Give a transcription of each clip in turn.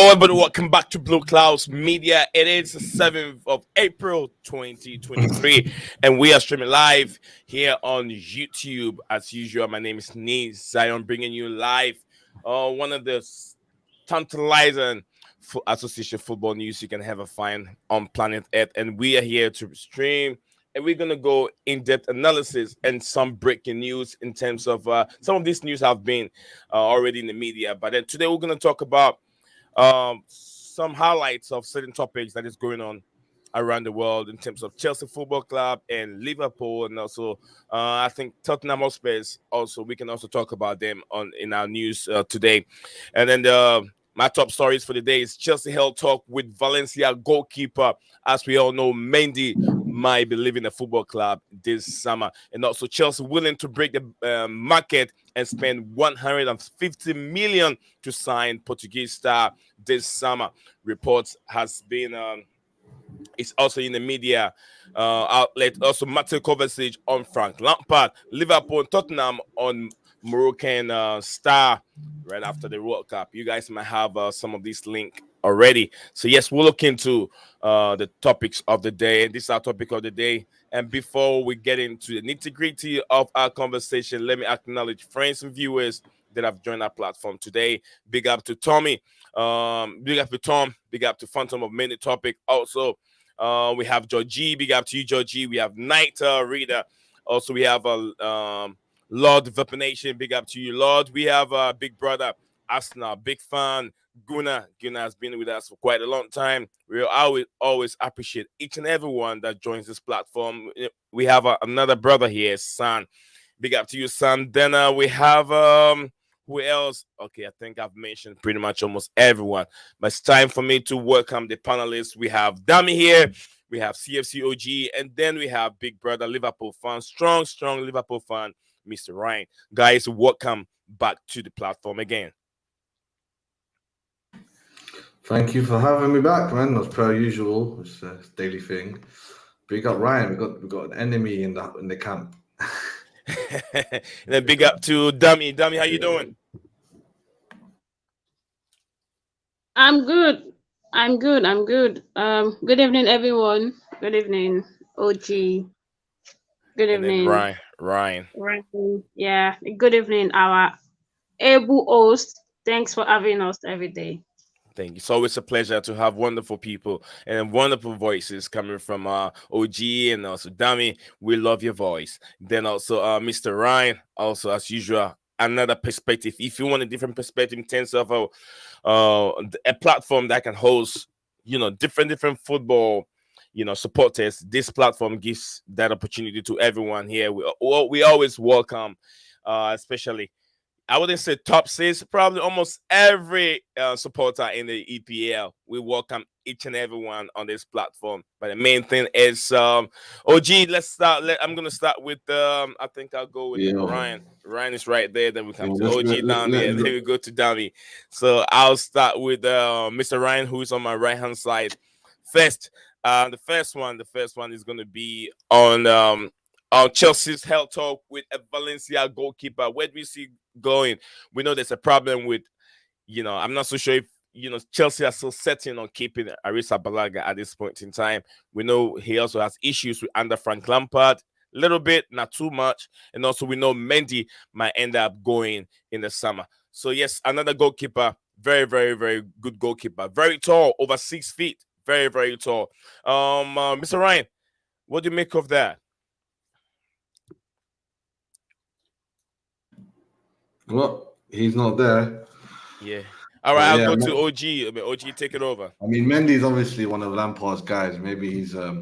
Hello, everybody. Welcome back to Blue Clouds Media. It is the 7th of April 2023, and we are streaming live here on YouTube. As usual, my name is Niz Zion, bringing you live one of the tantalizing association football news you can ever find on planet Earth. And we are here to stream, and we're going to go in-depth analysis and some breaking news in terms of some of these news have been already in the media. But then today we're going to talk about some highlights of certain topics that is going on around the world in terms of Chelsea Football Club and Liverpool, and also I think Tottenham Hotspurs. Also, we can also talk about them in our news today. And then my top stories for the day is Chelsea held talk with Valencia goalkeeper. As we all know, Mendy might be leaving the football club this summer, and also Chelsea willing to break the market and spend 150 million to sign Portuguese star this summer. Reports has been it's also in the media outlet. Also, Mateo Kovacic on Frank Lampard, Liverpool and Tottenham on Moroccan star right after the World Cup. You guys might have some of these links already. So yes, we'll look into the topics of the day, and this is our topic of the day. And before we get into the nitty-gritty of our conversation, let me acknowledge friends and viewers that have joined our platform today. Big up to Tommy, big up to Tom, big up to Phantom of Many Topic. Also, we have Georgie, big up to you, Georgie. We have Night Reader. Also, we have Lord Vaponation, big up to you, Lord. We have Big Brother Arsenal, big fan. Guna has been with us for quite a long time. We always appreciate each and everyone that joins this platform. We have another brother here, San. Big up to you, San. Then we have who else? Okay, I think I've mentioned pretty much almost everyone. But it's time for me to welcome the panelists. We have Dami here. We have CFC OG, and then we have Big Brother Liverpool fan, strong Liverpool fan, Mr. Ryan. Guys, welcome back to the platform again. Thank you for having me back, man. As per usual, it's a daily thing. Big up Ryan. We got an enemy in the camp. And then big up to Dummy. Dummy, how you doing? I'm good. Good evening, everyone. Good evening, OG. Good evening, Ryan. Yeah. Good evening, our able host. Thanks for having us every day. Thank you. It's always a pleasure to have wonderful people and wonderful voices coming from OG and also Dami. We love your voice. Then also Mr. Ryan, also as usual, another perspective. If you want a different perspective in terms of a platform that can host, different football, supporters, this platform gives that opportunity to everyone here. We always welcome, especially, I wouldn't say top six, probably almost every supporter in the EPL. We welcome each and everyone on this platform. But the main thing is, OG, let's start. I'm going to start with, I think I'll go with Ryan. Ryan is right there. Then we come to OG down there. Then we go to Dami. So I'll start with Mr. Ryan, who is on my right-hand side. First, the first one is going to be on Chelsea's held talk with a Valencia goalkeeper. Where do we see going? We know there's a problem with, I'm not so sure if, Chelsea are still setting on keeping Arisa Balaga at this point in time. We know he also has issues with under Frank Lampard, a little bit, not too much. And also we know Mendy might end up going in the summer. So yes, another goalkeeper, very, very, very good goalkeeper. Very tall, over 6 feet. Very, very tall. Mr. Ryan, what do you make of that? Well, he's not there. Yeah. All right, I'll go to OG. OG, take it over. I mean, Mendy's obviously one of Lampard's guys. Maybe he's, I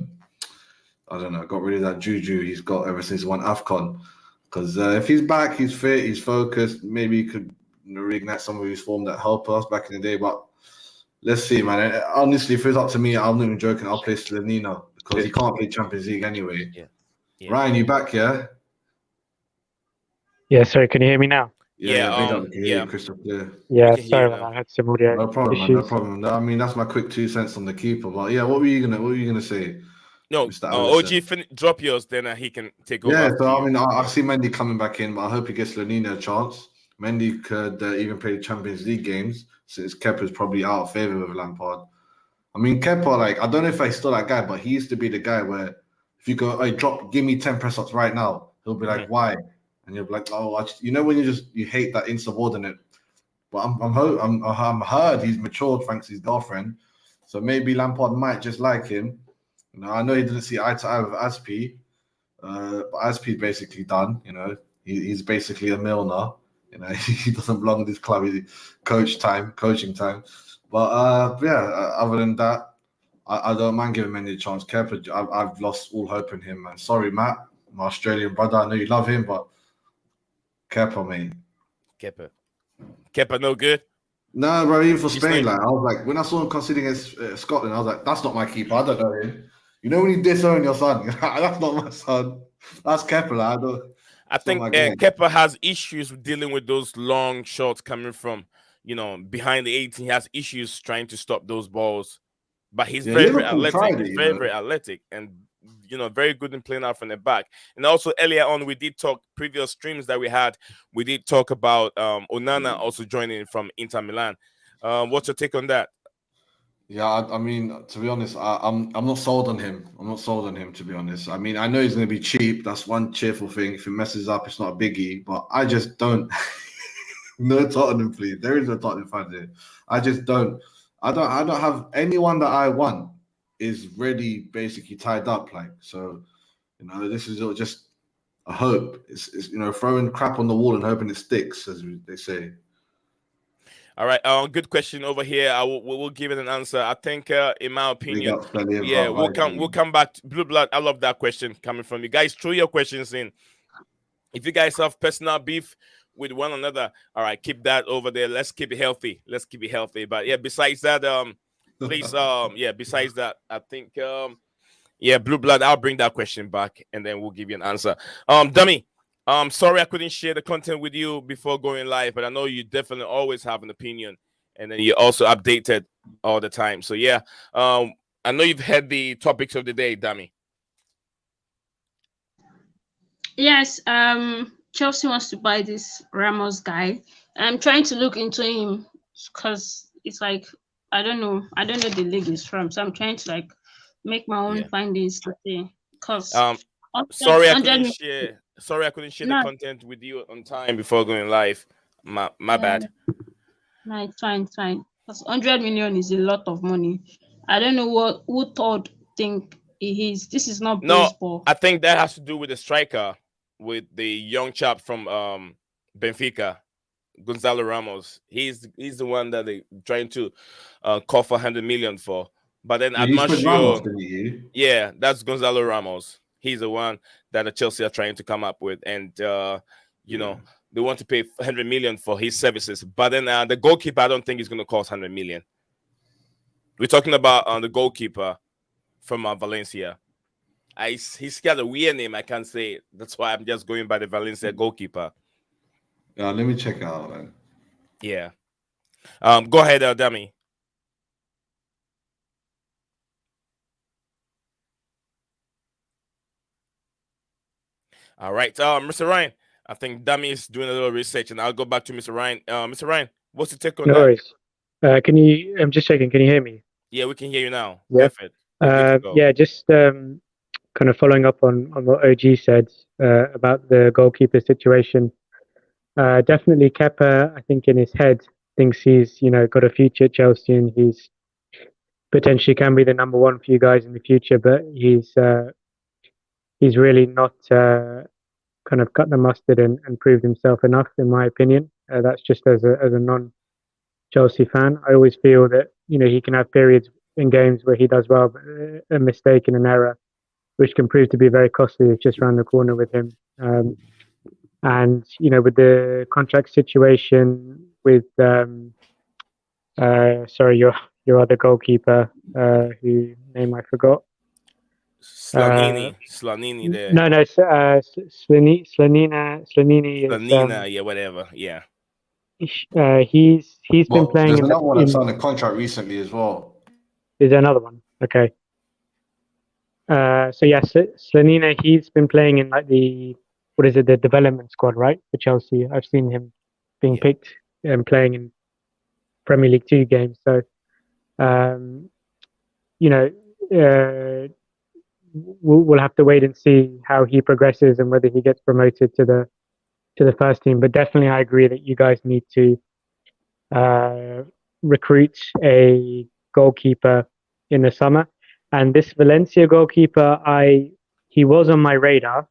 don't know, got rid of that juju he's got ever since he won AFCON. Because if he's back, he's fit, he's focused, maybe he could reignite some of his form that helped us back in the day. But let's see, man. Honestly, if it's up to me, I'm not even joking. I'll play Slanina because he can't play Champions League anyway. Yeah. Ryan, you back, yeah? Yeah, sorry, can you hear me now? Crystal clear. Yeah, sorry about that. I had some audio No problem, issues. man, no problem. I mean, that's my quick 2 cents on the keeper. But yeah, what were you gonna say? No, OG, drop yours, then he can take over. Yeah, so I mean, I see Mendy coming back in, but I hope he gets Lanina a chance. Mendy could even play the Champions League games since Kepa's probably out of favour with Lampard. I mean, Kepa, like, I don't know if he's still that guy, but he used to be the guy where if you go, hey, give me 10 press ups right now, he'll be like, why? And you'll be like, oh, when you hate that insubordinate. But I'm heard he's matured thanks to his girlfriend, so maybe Lampard might just like him. You know, I know he didn't see eye to eye with Aspi, but Aspi's basically done. You know, he's basically a Milner. You know, he doesn't belong in this club. He's coaching time. But other than that, I don't mind giving him any chance. Kepa, I've lost all hope in him, man. Sorry, Matt, my Australian brother. I know you love him, but Kepa, mate. Kepa, no good. No, bro. Even for Spain, like I was like, when I saw him conceding against Scotland, I was like, that's not my keeper. I don't know him. You know when you disown your son, that's not my son. That's Kepa. Like, I think Kepa has issues with dealing with those long shots coming from, behind the 18. He has issues trying to stop those balls. But he's very athletic. He's very athletic and very good in playing out from the back. And also earlier on, we did talk previous streams that we had. We did talk about Onana also joining from Inter Milan. What's your take on that? Yeah, I mean, to be honest, I'm not sold on him. I'm not sold on him, to be honest. I mean, I know he's going to be cheap. That's one cheerful thing. If he messes up, it's not a biggie. But I just don't. No Tottenham, please. There is no Tottenham fan here. I just don't. I don't have anyone that I want is ready, basically tied up. Like, so, this is just a hope. It's throwing crap on the wall and hoping it sticks, as they say. All right, good question over here. We'll give it an answer. I think, in my opinion, we'll come back to Blue Blood. I love that question coming from you guys. Throw your questions in. If you guys have personal beef with one another, all right, keep that over there. Let's keep it healthy. But yeah, besides that, please, besides that, I think, Blue Blood, I'll bring that question back and then we'll give you an answer. Dummy, sorry I couldn't share the content with you before going live, but I know you definitely always have an opinion, and then you're also updated all the time. So yeah, I know you've had the topics of the day, Dummy. Yes, Chelsea wants to buy this Ramos guy. I'm trying to look into him because it's like I don't know the league he's from, so I'm trying to like make my own findings to see. Because sorry I couldn't share the content with you on time before going live. My bad. No, it's fine. Because 100 million is a lot of money. I don't know who thought think he is. This is not baseball. I think that has to do with the striker, with the young chap from Benfica, Gonzalo Ramos. He's the one that they're trying to call for 100 million for. But then I'm not sure. Yeah, that's Gonzalo Ramos. He's the one that the Chelsea are trying to come up with, and they want to pay 100 million for his services. But then the goalkeeper, I don't think is going to cost 100 million. We're talking about the goalkeeper from Valencia. He's got a weird name. I can't say it. That's why I'm just going by the Valencia goalkeeper. Yeah, let me check it out, man. Yeah. Go ahead, Dummy. All right, Mr. Ryan. I think Dummy is doing a little research, and I'll go back to Mr. Ryan. Mr. Ryan, what's your take on that? No worries. I'm just checking. Can you hear me? Yeah, we can hear you now. Yeah. Perfect. Yeah, just kind of following up on what OG said about the goalkeeper situation. Definitely Kepa, I think in his head, thinks he's got a future at Chelsea and he's potentially can be the number one for you guys in the future, but he's really not kind of cut the mustard and proved himself enough, in my opinion. That's just as a non-Chelsea fan. I always feel that he can have periods in games where he does well, but a mistake and an error, which can prove to be very costly, is just around the corner with him. And with the contract situation with your other goalkeeper, who name I forgot. Slanini there. No, Slanini is. Yeah, whatever. Yeah. He's been playing. There's another one that signed a contract recently as well. Is there another one? Okay. So yeah, Slanina, he's been playing in like the development squad, right, for Chelsea. I've seen him being picked and playing in Premier League 2 games. So, you know, we'll have to wait and see how he progresses and whether he gets promoted to the first team. But definitely, I agree that you guys need to recruit a goalkeeper in the summer. And this Valencia goalkeeper, he was on my radar.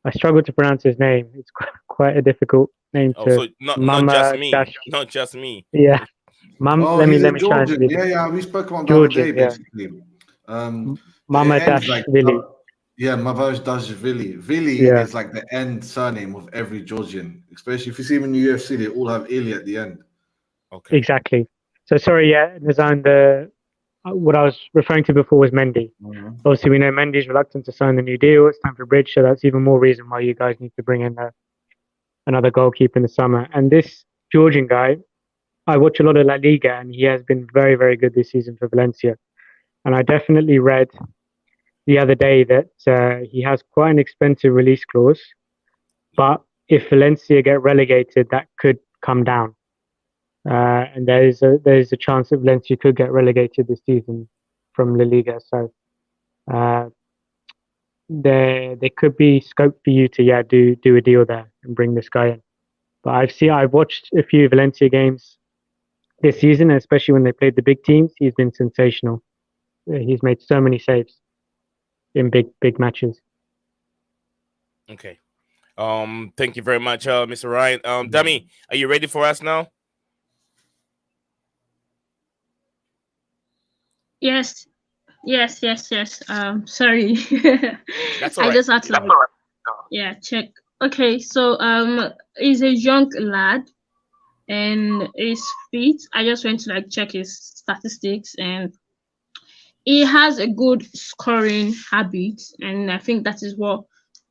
I struggle to pronounce his name. It's quite a difficult name to. So not just me, not just me. Yeah, let me try and read it. Yeah, we spoke about Georgian, the other day, basically. Mama Dashvili. Mavoj Dashvili. Vili is like the end surname of every Georgian, especially if you see them in the UFC, they all have Ili at the end. Okay. Exactly. So sorry, Nazan, what I was referring to before was Mendy. Mm-hmm. Obviously, we know Mendy's reluctant to sign the new deal at Stamford Bridge, so that's even more reason why you guys need to bring in another goalkeeper in the summer. And this Georgian guy, I watch a lot of La Liga, and he has been very, very good this season for Valencia. And I definitely read the other day that he has quite an expensive release clause, but if Valencia get relegated, that could come down. And there is a chance that Valencia could get relegated this season from La Liga. So there could be scope for you to do a deal there and bring this guy in. But I've watched a few Valencia games this season, especially when they played the big teams. He's been sensational. He's made so many saves in big matches. Okay. Thank you very much, Mr. Ryan. Dami, are you ready for us now? Yes. Sorry. That's all right. I just had to check. Okay, so he's a young lad and he's fit. I just went to check his statistics, and he has a good scoring habit, and I think that is what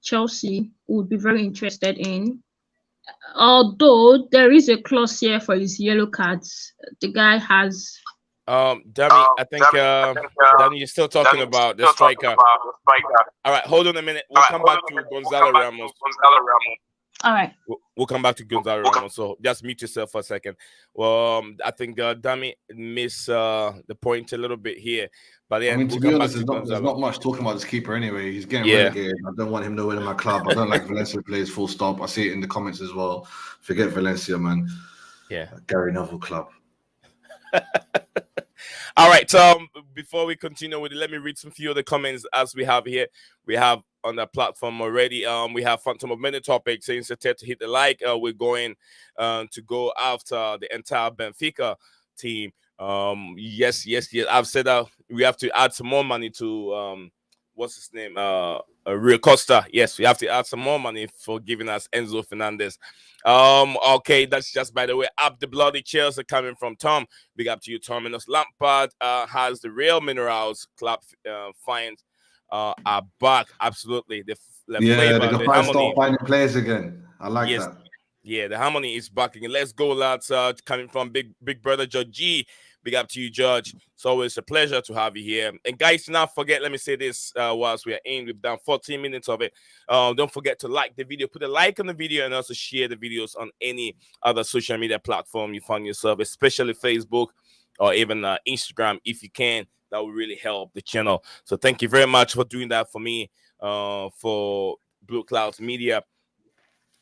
Chelsea would be very interested in. Although there is a clause here for his yellow cards. The guy has Dami, I think Danny, you're still talking about the striker. All right, hold on a minute. We'll come back to Gonzalo Ramos. All right. We'll come back to Gonzalo Ramos. So just mute yourself for a second. Well, I think Dami missed the point a little bit here. But yeah, to be honest, there's not much talking about this keeper anyway. He's getting relegated. I don't want him nowhere in my club. I don't like Valencia players, full stop. I see it in the comments as well. Forget Valencia, man. Yeah. Gary Neville club. All right. So before we continue with it, let me read some few of the comments as we have here. We have on the platform already. We have Phantom of Many Topics saying to hit the like. We're going to go after the entire Benfica team. Yes. I've said that we have to add some more money to what's his name? Rio Costa. Yes, we have to add some more money for giving us Enzo Fernandez. Okay, that's just by the way. Up the bloody chairs are coming from Tom. Big up to you, Terminus. Lampard has the real minerals club finds are back. Absolutely. The flavor, they can start finding players again. I like that. Yeah, the harmony is back again. Let's go, lads. Coming from big brother George G. Big up to you, George. It's always a pleasure to have you here. And guys, do not forget, let me say this whilst we are in. We've done 14 minutes of it. Don't forget to like the video. Put a like on the video and also share the videos on any other social media platform you find yourself, especially Facebook or even Instagram if you can. That will really help the channel. So thank you very much for doing that for me, for Blue Clouds Media.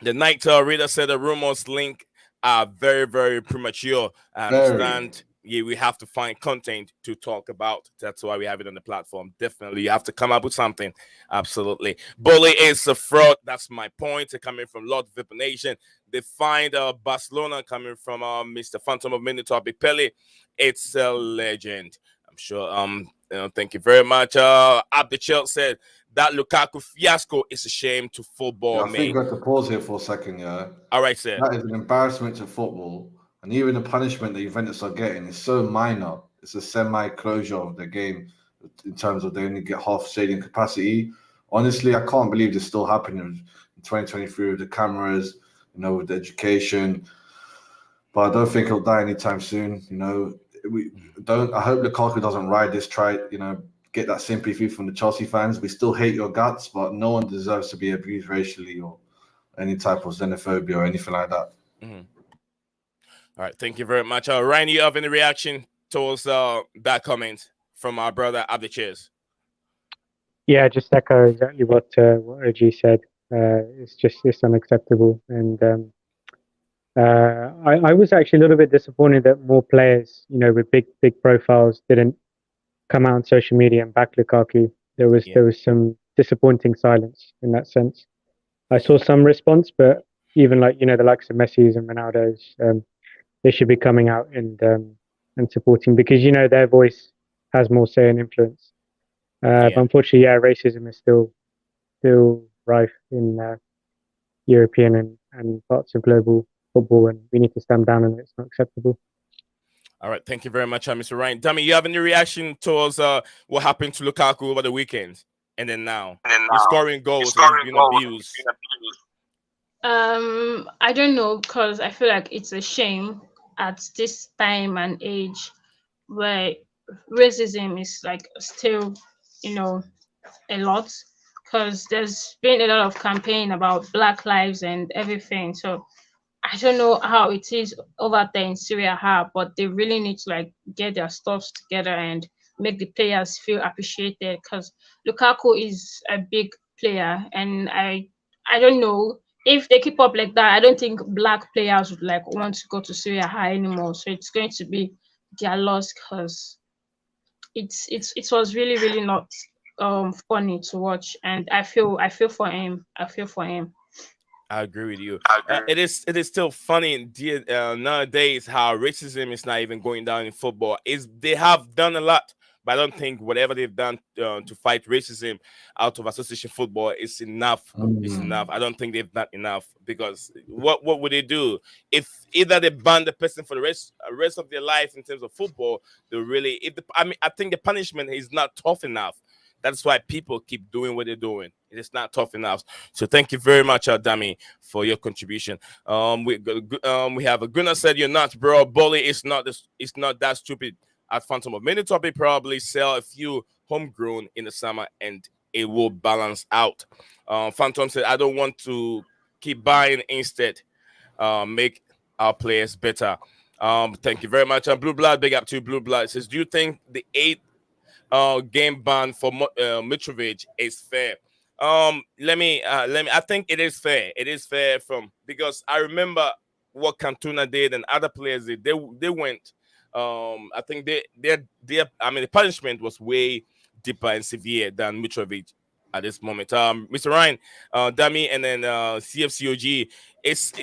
The night reader said the rumors link are very, very premature. I understand. Yeah, we have to find content to talk about. That's why we have it on the platform. Definitely, you have to come up with something. Absolutely. Bully is a fraud. That's my point. Coming from Lord Vip Nation. They find Barcelona coming from Mr. Phantom of Mini Topic Pele. It's a legend. I'm sure. Thank you very much. Abdichel said that Lukaku fiasco is a shame to football. I think we have to pause here for a second. Yeah. All right, sir. That is an embarrassment to football. And even the punishment that Juventus are getting is so minor. It's a semi-closure of the game in terms of they only get half stadium capacity. Honestly, I can't believe this still happening in 2023 with the cameras, with the education. But I don't think he'll die anytime soon. I hope Lukaku doesn't ride this get that sympathy from the Chelsea fans. We still hate your guts, but no one deserves to be abused racially or any type of xenophobia or anything like that. Mm-hmm. All right, thank you very much. Ryan, you have any reaction towards that comment from our brother Abdiches? Yeah, just echo exactly what OG said. It's unacceptable, and I was actually a little bit disappointed that more players, with big profiles, didn't come out on social media and back Lukaku. There was some disappointing silence in that sense. I saw some response, but even like the likes of Messi's and Ronaldo's, they should be coming out and supporting, because their voice has more say and influence. But unfortunately, racism is still rife in European and parts of global football, and we need to stand down on it. It's not acceptable. All right, thank you very much, Mr. Ryan. Dummy, you have any reaction towards what happened to Lukaku over the weekend, and then now he's scoring goals and he's being abused? I don't know, because I feel like it's a shame at this time and age where racism is like still, a lot, because there's been a lot of campaign about Black lives and everything. So I don't know how it is over there in Syria, but they really need to like get their stuffs together and make the players feel appreciated, because Lukaku is a big player, and I don't know if they keep up like that. I don't think Black players would like want to go to Syria anymore. So it's going to be their loss, because it was really not funny to watch, and I feel for him. I agree with you. It is still funny nowadays how racism is not even going down in football. They have done a lot, but I don't think whatever they've done to fight racism out of association football is enough. It's enough. I don't think they've done enough, because what would they do if either they ban the person for the rest of their life in terms of football? They really, I think the punishment is not tough enough. That's why people keep doing what they're doing. It's not tough enough. So thank you very much, Dami, for your contribution. We have a Gunnar said you're not, bro. Bully is not that stupid. At Phantom of Many Topic, probably sell a few homegrown in the summer and it will balance out. Phantom said I don't want to keep buying, instead make our players better. Thank you very much. Blue Blood, big up to Blue Blood. It says, do you think the 8 game ban for Mitrovic is fair? Let me. I think it is fair. It is fair because I remember what Cantona did and other players did. They went. I think the punishment was way deeper and severe than Mitrovic at this moment. Mr. Ryan, Dami, and then CFCOG.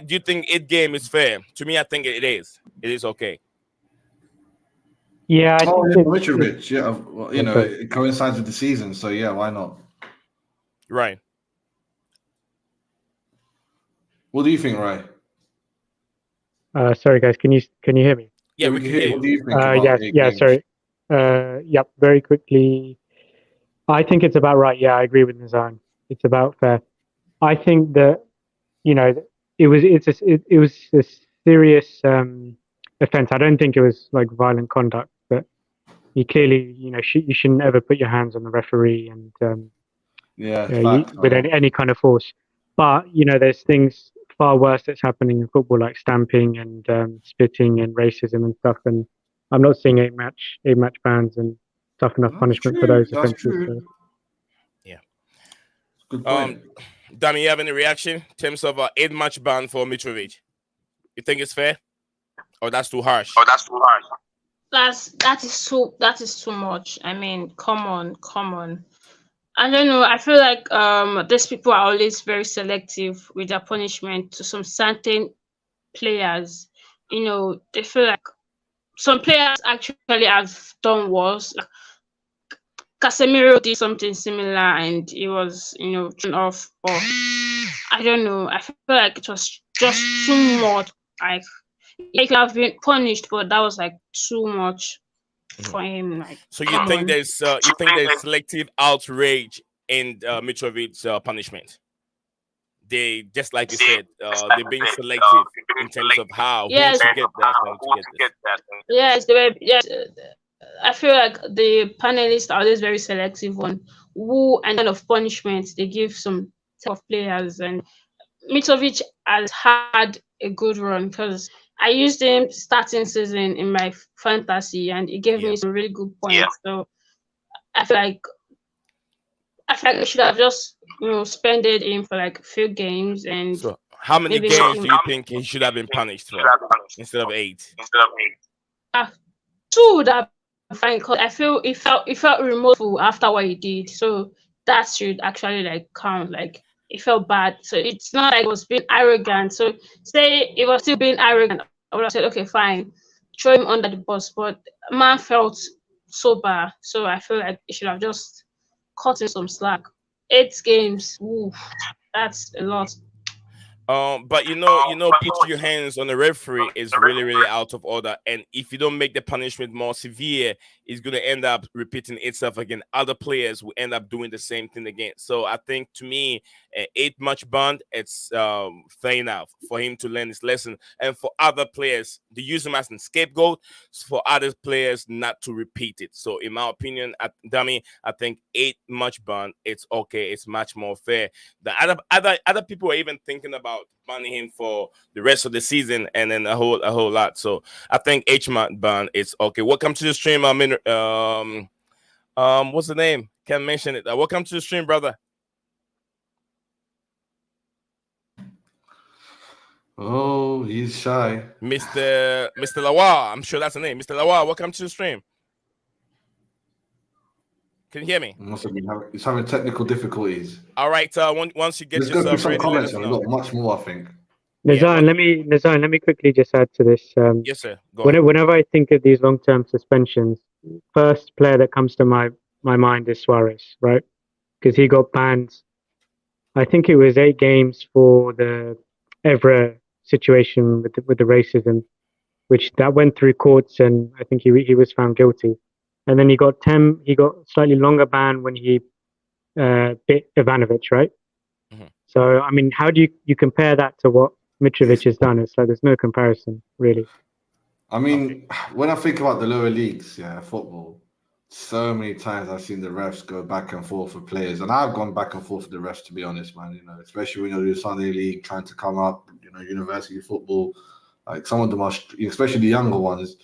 Do you think 8 game is fair? To me, I think it is. It is okay. Yeah, I think Mitrovic. Yeah, well, it coincides with the season, so yeah, why not? Right. What do you think, Ray? Sorry, guys, can you hear me? Yeah, we can hear you. What do you think about yes, sorry. Yep, very quickly. I think it's about right. Yeah, I agree with Nizan. It's about fair. I think that it was a serious offense. I don't think it was like violent conduct, but you clearly you shouldn't ever put your hands on the referee and with any kind of force. But there's things far worse that's happening in football, like stamping and spitting and racism and stuff. And I'm not seeing 8-match bans and tough enough punishment for those offences. So. Yeah. Good point. Danny, you have any reaction in terms of 8-match ban for Mitrovic? You think it's fair, or that's too harsh? That is too much. I mean, come on. I don't know. I feel like these people are always very selective with their punishment to some certain players. They feel like some players actually have done worse. Like Casemiro did something similar, and he was, thrown off. Or I don't know. I feel like it was just too much. Like he could have been punished, but that was like too much for him. Like, so you think there's selective outrage in Mitrovic's punishment? They, just like you said, they're being selective in terms of how who to get that. Yes, they were. Yes, I feel like the panelists are always very selective on who and kind of punishments they give some type of players, and Mitrovic has had a good run because I used him starting season in my fantasy and it gave me some really good points. Yeah. So I feel like I should have just spended him for like a few games and. So how many games do you think he should have been punished for instead of 8? 2 would have been fine because I feel it felt remorseful after what he did. So that should actually like count. Like it felt bad. So it's not like it was being arrogant. So say it was still being arrogant, I would have said, okay, fine, throw him under the bus. But man felt sober. So I feel like it should have just cut in some slack. 8 games, ooh, that's a lot. But putting your hands on the referee is really, really out of order. And if you don't make the punishment more severe, it's going to end up repeating itself again. Other players will end up doing the same thing again. So I think, to me, an 8-match ban, it's fair enough for him to learn his lesson. And for other players, to use him as a scapegoat, for other players not to repeat it. So in my opinion, I think 8-match ban, it's okay. It's much more fair. The other people are even thinking about banning him for the rest of the season and then a whole lot. So I think 8-match ban, it's okay. Welcome to the stream. What's the name? Can't mention it. Welcome to the stream, brother. Oh, he's shy. Mr. Lawal. I'm sure that's the name. Mr. Lawal, welcome to the stream. Can you hear me? He's having technical difficulties. All right. Once you get Let's yourself go through some ready, comments. We've got much more, I think. Nazan, let me quickly just add to this. Yes, sir. Go on. Whenever I think of these long-term suspensions, first player that comes to my mind is Suarez, right? Because he got banned. I think it was 8 games for the Evra situation with the racism, which that went through courts, and I think he was found guilty. And then he got slightly longer ban when he bit Ivanovic, right? Mm-hmm. So I mean, how do you compare that to what Mitrovic has done? It's like there's no comparison, really. I mean, when I think about the lower leagues, football, so many times I've seen the refs go back and forth with players, and I've gone back and forth with the refs, to be honest, man. Especially when you're the Sunday League trying to come up, university football. Like some of them are, especially the younger ones,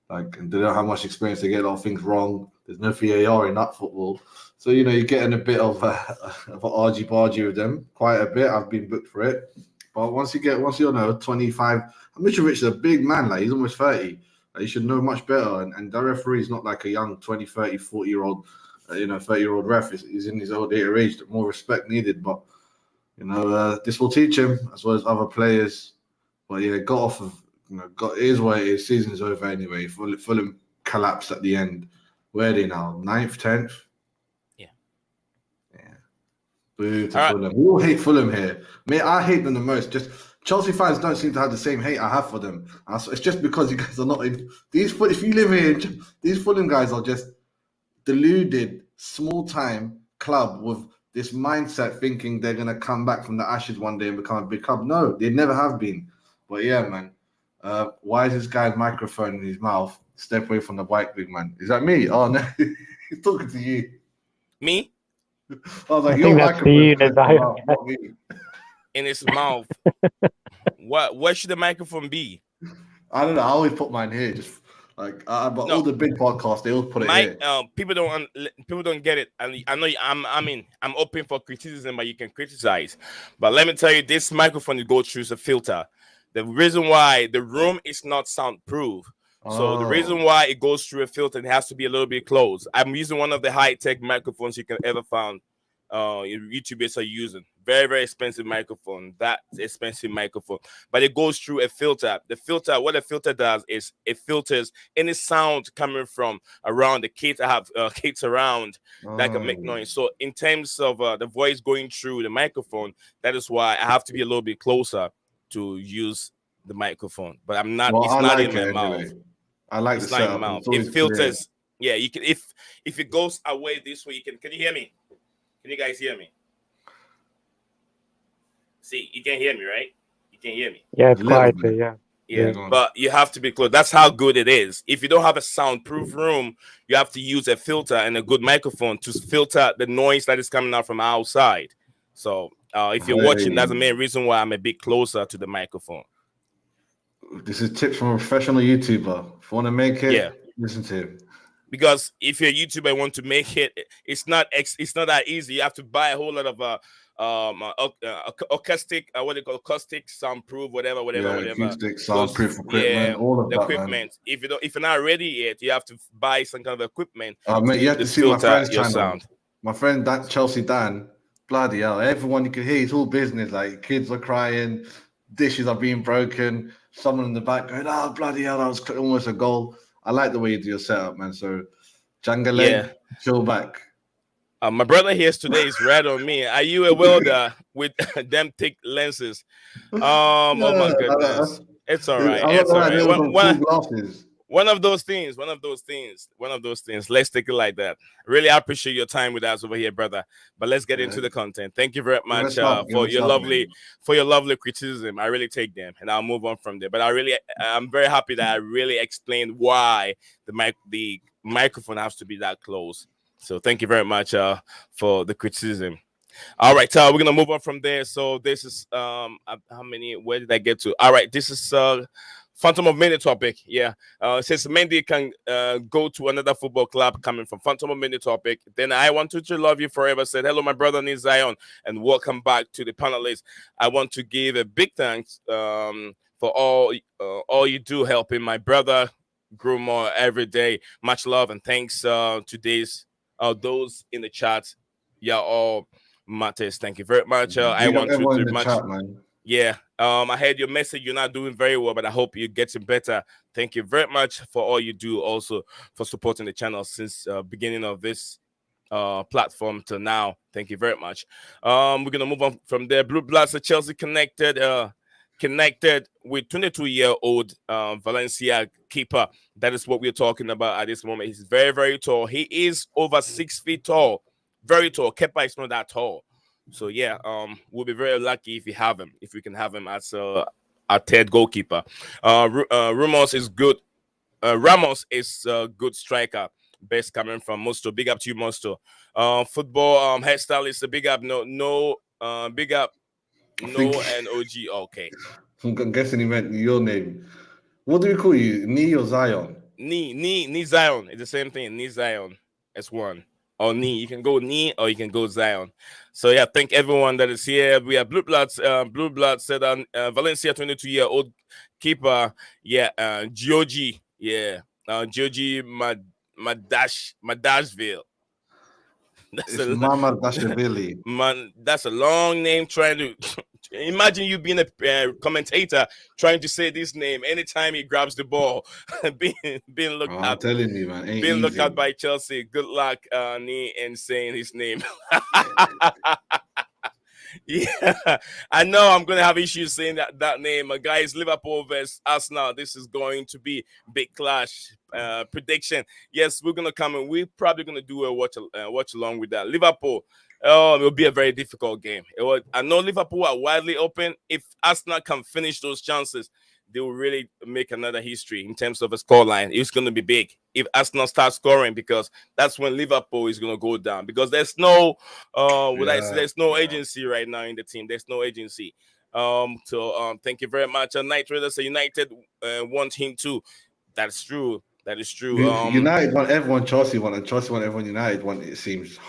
like they don't have much experience. They get a lot of things wrong. There's no VAR in that football, so you're getting a bit of an argy-bargy with them, quite a bit. I've been booked for it, but once you're 25, Mitrovic is a big man. Like he's almost 30. He should know much better, and the referee is not like a young 20, 30, 40-year-old, 30-year-old ref. He's in his old age. More respect needed, but this will teach him as well as other players. But got off of it is what it is. Season's over anyway. Fulham collapsed at the end. Where are they now? 9th, 10th? Yeah. Boo to Fulham. We all hate Fulham here. I hate them the most. Just Chelsea fans don't seem to have the same hate I have for them. It's just because you guys are not in these. If you live here, these Fulham guys are just deluded, small-time club with this mindset, thinking they're gonna come back from the ashes one day and become a big club. No, they never have been. But yeah, man. Why is this guy's microphone in his mouth? Step away from the white, big man. Is that me? Oh no, he's talking to you. Me? I was like, I think that's for you, Nazan. In his mouth. Where should the microphone be? I don't know. I always put mine here. Just like all the big podcasts, they all put it here. People don't get it. And I know I'm open for criticism, but you can criticize. But let me tell you, this microphone you go through is a filter. The reason why the room is not soundproof. So the reason why it goes through a filter, it has to be a little bit close. I'm using one of the high-tech microphones you can ever find. YouTubers are using very, very expensive microphone. That's expensive microphone, but it goes through a filter. What the filter does is it filters any sound coming from around the kids. I have kids around that can make noise. So in terms of the voice going through the microphone, that is why I have to be a little bit closer to use the microphone. But I'm not. It's not in my mouth. I like the setup. Mouth. It filters. Clear. Yeah, you can. If it goes away this way, you can. Can you hear me? Can you guys hear me? See, you can hear me, right? You can hear me. Yeah, it's quiet. Yeah, but you have to be close. That's how good it is. If you don't have a soundproof room, you have to use a filter and a good microphone to filter the noise that is coming out from outside. So If you're watching, that's the main reason why I'm a bit closer to the microphone. This is tips from a professional YouTuber. If you want to make it, listen to him. Because if you're a YouTuber and want to make it, it's not that easy. You have to buy a whole lot of acoustic, what they call acoustic, soundproof, whatever. Acoustic, soundproof equipment, all of the that, equipment. Man. If you're not ready yet, you have to buy some kind of equipment. Mate, you have to see my friend's channel. Sound. My friend Chelsea Dan, bloody hell! Everyone you can hear, it's all business. Like kids are crying, dishes are being broken. Someone in the back going, "Oh bloody hell, that was almost a goal." I like the way you do your setup, man. So, Jangale, chill back. My brother here today is red on me. Are you a welder with them thick lenses? Oh my goodness. It's all right. It's all right. One of those things. Let's take it like that. Really appreciate your time with us over here, brother. But let's get into the content. Thank you very much for your lovely criticism. I really take them, and I'll move on from there. But I'm very happy that I really explained why the microphone has to be that close. So thank you very much for the criticism. All right, we're gonna move on from there. So this is how many? Where did I get to? All right, this is Phantom of Many topic. Yeah. Since Mendy can go to another football club coming from Phantom of Many topic, then I want to love you forever. Said hello, my brother Nis Zion, and welcome back to the panelists. I want to give a big thanks for all you do helping my brother grow more every day. Much love and thanks to those in the chat. Yeah, all matters. Thank you very much. I want to very much. Chat, man. Yeah. I heard your message. You're not doing very well, but I hope you're getting better. Thank you very much for all you do, also for supporting the channel since beginning of this platform till now. Thank you very much. We're gonna move on from there. Blue Bloods at Chelsea connected with 22-year-old Valencia keeper. That is what we're talking about at this moment. He's very, very tall. He is over 6 feet tall. Very tall. Kepa is not that tall. So yeah, we'll be very lucky if we can have him as our third goalkeeper. Ramos is good. Ramos is a good striker. Best coming from Musto. Big up to you, Musto. Football hairstyle is a big up. Big up. No and OG. Okay. I'm guessing he meant your name. What do we call you? Ni or Zion? Ni Zion. It's the same thing. Ni Zion. It's one. Or Ni. You can go Ni or you can go Zion. So yeah, thank everyone that is here. We have Blue Bloods. Blue Bloods said Valencia 22-year-old keeper. Yeah, Giogi. Yeah. Giogi Madashville. That's Mama Dashvili. Man, that's a long name trying to imagine you being a commentator trying to say this name anytime he grabs the ball. being looked at. I'm telling you, man. Being looked at by Chelsea. Good luck, in saying his name. Yeah, I know I'm going to have issues saying that name. Guys, Liverpool versus Arsenal. This is going to be big clash. Prediction. Yes, we're going to come and we're probably going to do a watch along with that. Liverpool. Oh, it will be a very difficult game. I know Liverpool are widely open. If Arsenal can finish those chances, they will really make another history in terms of a scoreline. It's going to be big if Arsenal starts scoring, because that's when Liverpool is going to go down, because there's no there's no agency right now in the team. There's no agency. Thank you very much. Night Raiders United want him too. That's true. That is true. United want everyone. Chelsea want, and Chelsea want everyone. United want, it seems.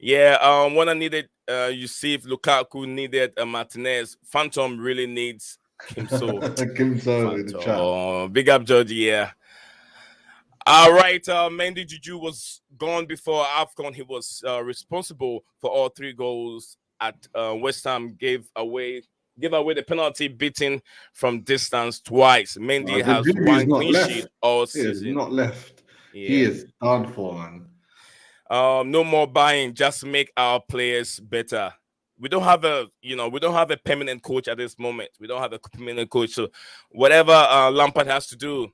Yeah. When I needed Yusuf, Lukaku needed Martinez. Phantom really needs Kimso. Kimso in the chat. Big up, Georgie. Yeah. All right. Mendy Juju was gone before AFCON. He was responsible for all 3 goals at West Ham. Gave away the penalty, beaten from distance twice. Mendy has 1 clean sheet all season. He is not left. Yeah. He is done for, man. No more buying. Just make our players better. We don't have a permanent coach at this moment. We don't have a permanent coach. So whatever Lampard has to do,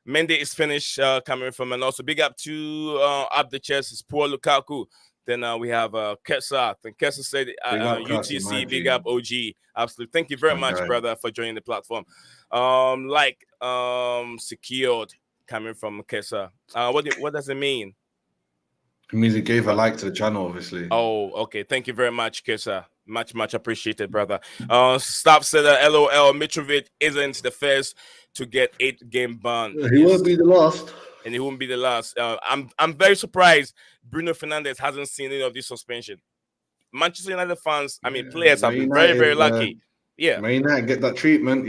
Mendy is finished coming from, and also big up to up the chest is poor Lukaku. Then we have Kessa. And Kessa said UTC, big up OG. Absolutely. Thank you very much, brother, for joining the platform. Secured coming from Kessa. What does it mean? It means he gave a like to the channel, obviously. Oh, okay. Thank you very much, Kesa. Much appreciated, brother. Stop said LOL. Mitrovic isn't the first to get 8-game ban. He won't be the last. And he won't be the last. I'm very surprised Bruno Fernandes hasn't seen any of this suspension. Manchester United fans, players have been very, very lucky. Yeah. Man United get that treatment,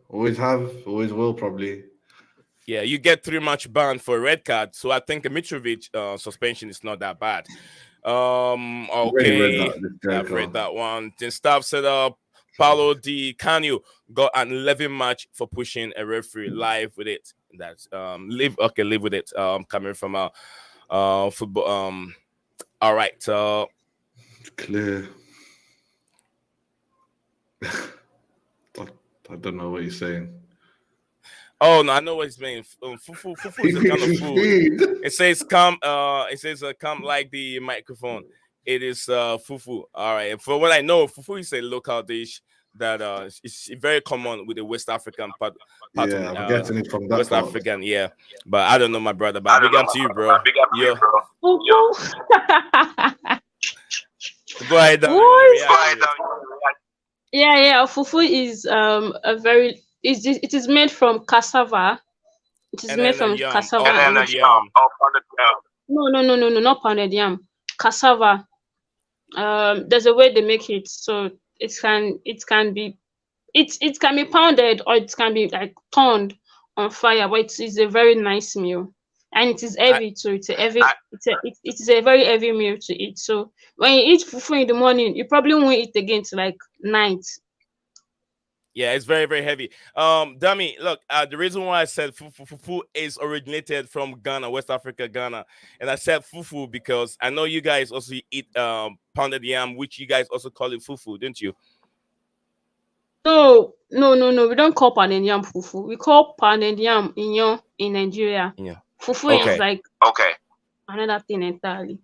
always have, always will, probably. Yeah, you get 3-match ban for a red card, so I think a Mitrovic suspension is not that bad. Okay, I've read that one. Then staff set up. Paulo Di Canio got an 11 match for pushing a referee live with it. That's live with it. Coming from football. All right. Clear. I don't know what he's saying. Oh no, I know what he's saying. Fufu is a kind of food. It says come. It says come like the microphone. It is fufu. All right. And for what I know, fufu is a local dish that is very common with the West African part. Yeah, I'm getting it from that West part. African. Yeah, but I don't know my brother. But big up to you, bro. Yeah. Go ahead. Yeah. Fufu is it is made from cassava. It is made from cassava. No, not pounded yam. Cassava. There's a way they make it, so it can be pounded, or it can be like turned on fire. But it is a very nice meal, and it is heavy too. It is a very heavy meal to eat. So when you eat fufu in the morning, you probably won't eat again till like night. Yeah, it's very, very heavy. Dummy, look, the reason why I said fufu is originated from Ghana, West Africa, Ghana. And I said fufu because I know you guys also eat pounded yam, which you guys also call it fufu, don't you? No. We don't call pounded yam fufu. We call pounded yam in Nigeria. Yeah. Fufu is like another thing entirely.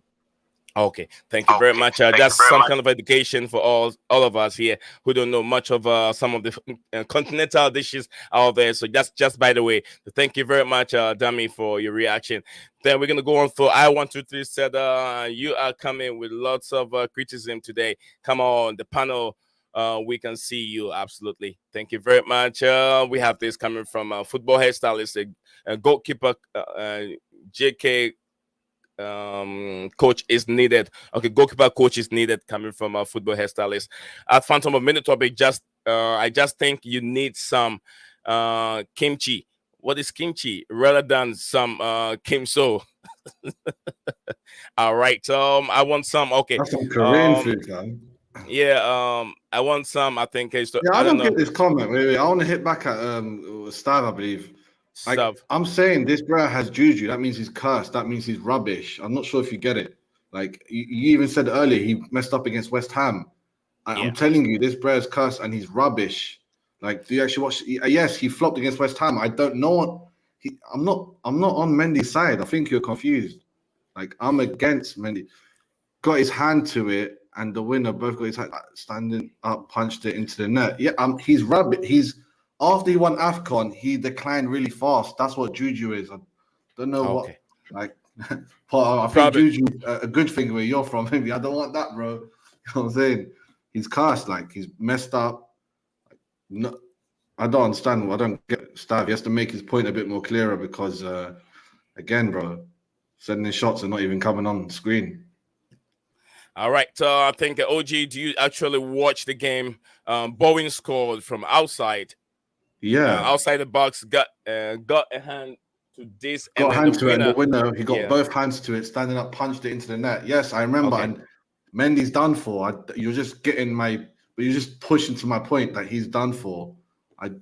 Okay, thank you very much. That's some kind of education for all of us here who don't know much of some of the continental dishes out there. So just by the way, thank you very much, Dami, for your reaction. Then we're gonna go on for I 1 2 3 said you are coming with lots of criticism today. Come on, the panel. We can see you absolutely. Thank you very much. We have this coming from football hairstylist, a goalkeeper, JK. Coach is needed. Okay, goalkeeper coach is needed coming from a football hairstylist. At Phantom of Minute Topic, I just think you need some kimchi. What is kimchi? Rather than some kimso. All right. I want some. Okay. That's some Korean food, man. Yeah, I want some. I think it's. Yeah, I don't get this comment. Wait. I want to hit back at Stav, I believe. Like, I'm saying this bro has juju. That means he's cursed. That means he's rubbish. I'm not sure if you get it. Like you even said earlier, he messed up against West Ham. I'm telling you, this bro is cursed and he's rubbish. Like, do you actually watch? Yes, he flopped against West Ham. I don't know. I'm not on Mendy's side. I think you're confused. Like, I'm against Mendy. Got his hand to it, and the winner both got his hand standing up, punched it into the net. Yeah, he's rubbish. After he won AFCON, he declined really fast. That's what juju is. I don't know what. Like, I think juju a good thing where you're from. Maybe I don't want that, bro. You know what I'm saying? He's cursed. Like, he's messed up. No, I don't understand. I don't get Stav. He has to make his point a bit more clearer because, again, bro, sending shots are not even coming on screen. All right. I think OG, do you actually watch the game? Bowen scored from outside. Yeah, outside the box, got a hand to this, got a hand to it, and the winner, he got both hands to it, standing up, punched it into the net. Yes, I remember. And Mendy's done for. You're just you're just pushing to my point that he's done for. And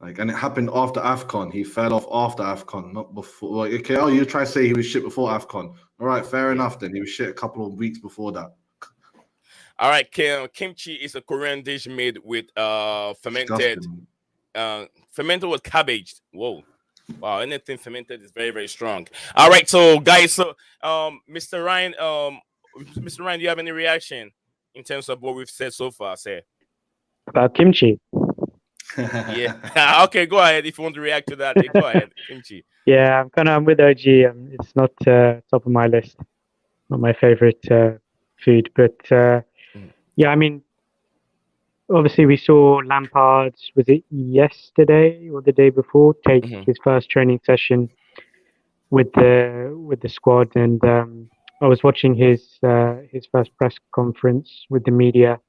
it happened after AFCON. He fell off after AFCON, not before. Okay, you try to say he was shit before AFCON. All right, fair enough. Then he was shit a couple of weeks before that. All right, kimchi is a Korean dish made with fermented. Fermented with cabbage. Whoa. Wow, anything fermented is very, very strong. All right, so guys, Mr. Ryan, do you have any reaction in terms of what we've said so far? Say about kimchi. Yeah. Okay, go ahead. If you want to react to that, go ahead. Kimchi. Yeah, I'm with OG. It's not top of my list. not my favorite food. But yeah, I mean, obviously we saw Lampard, was it yesterday or the day before, take his first training session with the squad, and I was watching his first press conference with the media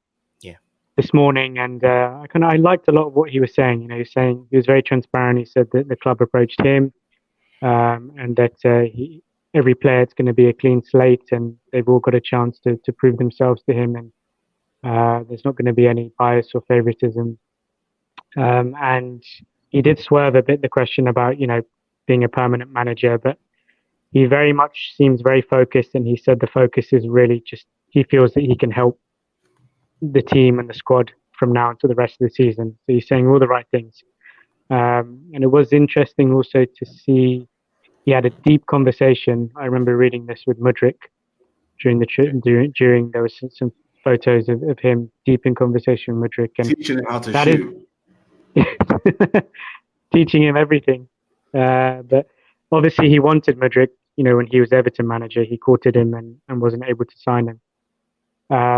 this morning, and I liked a lot of what he was saying. You know, he was very transparent. He said that the club approached him, and that every player is going to be a clean slate, and they've all got a chance to prove themselves to him, and there's not going to be any bias or favoritism. And he did swerve a bit the question about being a permanent manager, but he very much seems very focused, and he said the focus is really just he feels that he can help the team and the squad from now until the rest of the season. So he's saying all the right things. And it was interesting also to see he had a deep conversation. I remember reading this with Mudryk during there was some photos of him deep in conversation with Mudryk, and teaching him how to shoot. Teaching him everything. But obviously he wanted Mudryk. When he was Everton manager, he courted him and wasn't able to sign him.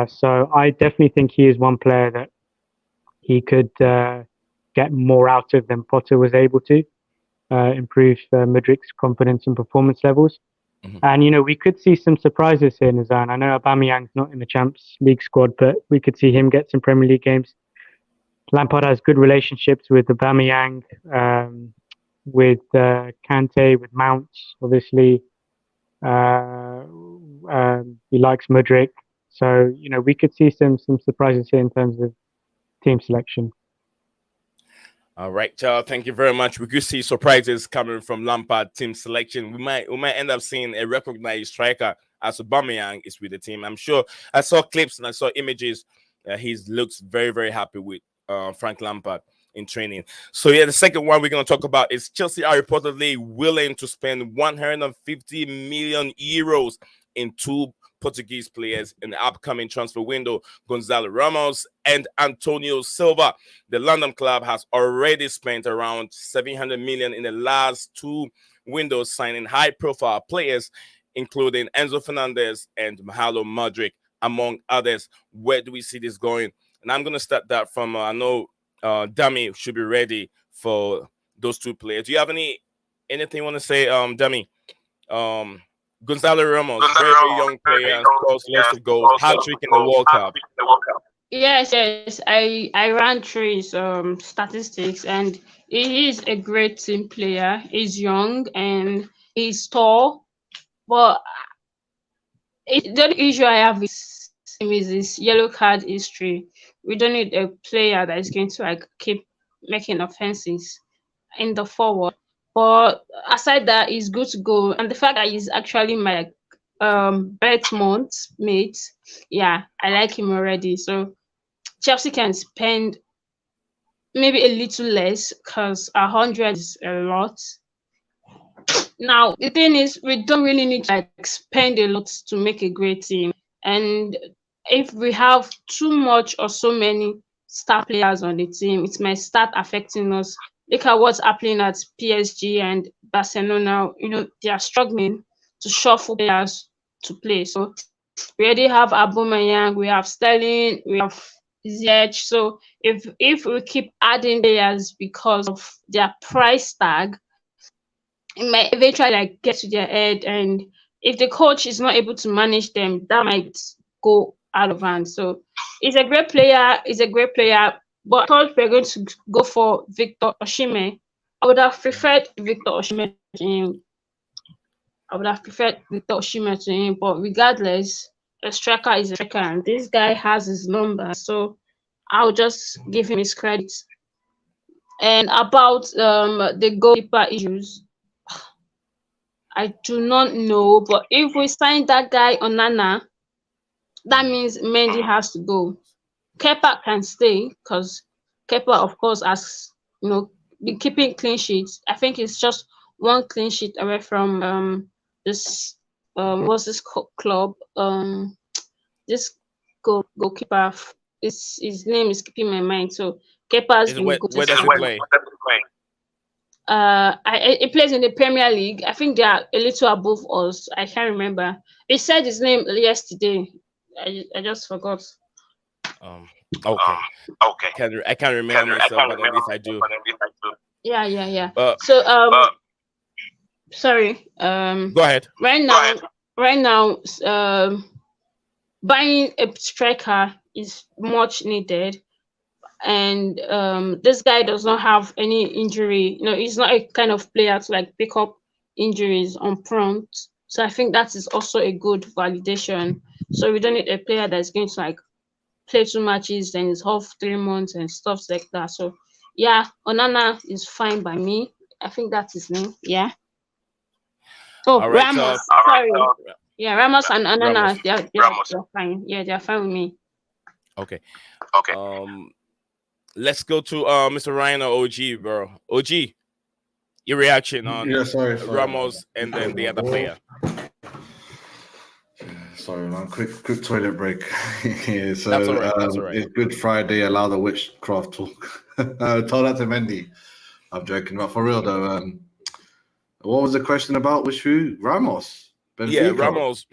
So I definitely think he is one player that he could get more out of than Potter was able to, improve Mudryk's confidence and performance levels. And, we could see some surprises here, Nazan. I know Aubameyang's not in the Champions League squad, but we could see him get some Premier League games. Lampard has good relationships with Aubameyang, with Kante, with Mount, obviously. He likes Mudryk. So, we could see some surprises here in terms of team selection. All right, Charles. Thank you very much. We could see surprises coming from Lampard team selection. We might end up seeing a recognized striker as Aubameyang is with the team. I'm sure I saw clips and I saw images. He looks very, very happy with Frank Lampard in training. So yeah, the second one we're going to talk about is Chelsea are reportedly willing to spend 150 million euros in two Portuguese players in the upcoming transfer window, Gonzalo Ramos and Antonio Silva. The London club has already spent around 700 million in the last two windows, signing high-profile players, including Enzo Fernandez and Mahalo Mudryk, among others. Where do we see this going? And I'm going to start that from, I know Dami should be ready for those two players. Do you have anything you want to say, Dami? Gonzalo Ramos, very, very young player, scores lots of goals, hat-trick in the World Cup. Yes. I ran through his statistics, and he is a great team player. He's young and he's tall, but the issue I have with him is this yellow card history. We don't need a player that is going to keep making offenses in the forward. But aside that, he's good to go, and the fact that he's actually my Bedmont mate, yeah, I like him already. So Chelsea can spend maybe a little less because 100 is a lot. Now the thing is, we don't really need to spend a lot to make a great team, and if we have too much or so many star players on the team, it might start affecting us. Look at what's happening at PSG and Barcelona. They are struggling to shuffle players to play. So we already have Aubameyang, we have Sterling, we have Ziyech. So if we keep adding players because of their price tag, it might eventually get to their head. And if the coach is not able to manage them, that might go out of hand. So he's a great player. But I thought we were going to go for Victor Osimhen. I would have preferred Victor Osimhen to him. But regardless, a striker is a striker, and this guy has his number. So I'll just give him his credit. And about the goalkeeper issues, I do not know. But if we sign that guy Onana, that means Mendy has to go. Kepa can stay because Kepa, of course, has been keeping clean sheets. I think it's just one clean sheet away from this what's this club? This goalkeeper. His name is keeping my mind. So Kepa has been Where does he play? He plays in the Premier League. I think they are a little above us. I can't remember. He said his name yesterday. I just forgot. Okay. Okay. I can't remember myself, but then if I do, Yeah. but So sorry. go ahead. Right now, buying a striker is much needed, and this guy does not have any injury. He's not a kind of player to like pick up injuries on prompt. So I think that is also a good validation. So we don't need a player that's going to like play 2 matches, then is off 3 months and stuff like that. So yeah, Onana is fine by me. I think that's his name. Yeah. Oh, All right. Ramos. So Sorry. Yeah, Ramos and Onana, Ramos. they're fine. Yeah, they're fine with me. Okay. Let's go to Mr. Ryan or OG, bro. OG, your reaction on sorry. Ramos and then the other player. Sorry, man. Quick toilet break. Yeah, so That's all right. That's all right. It's Good Friday. Allow the witchcraft talk. Told that to Mendy. I'm joking, but for real though. What was the question about? Which who? Ramos. Benfica? Yeah, Ramos.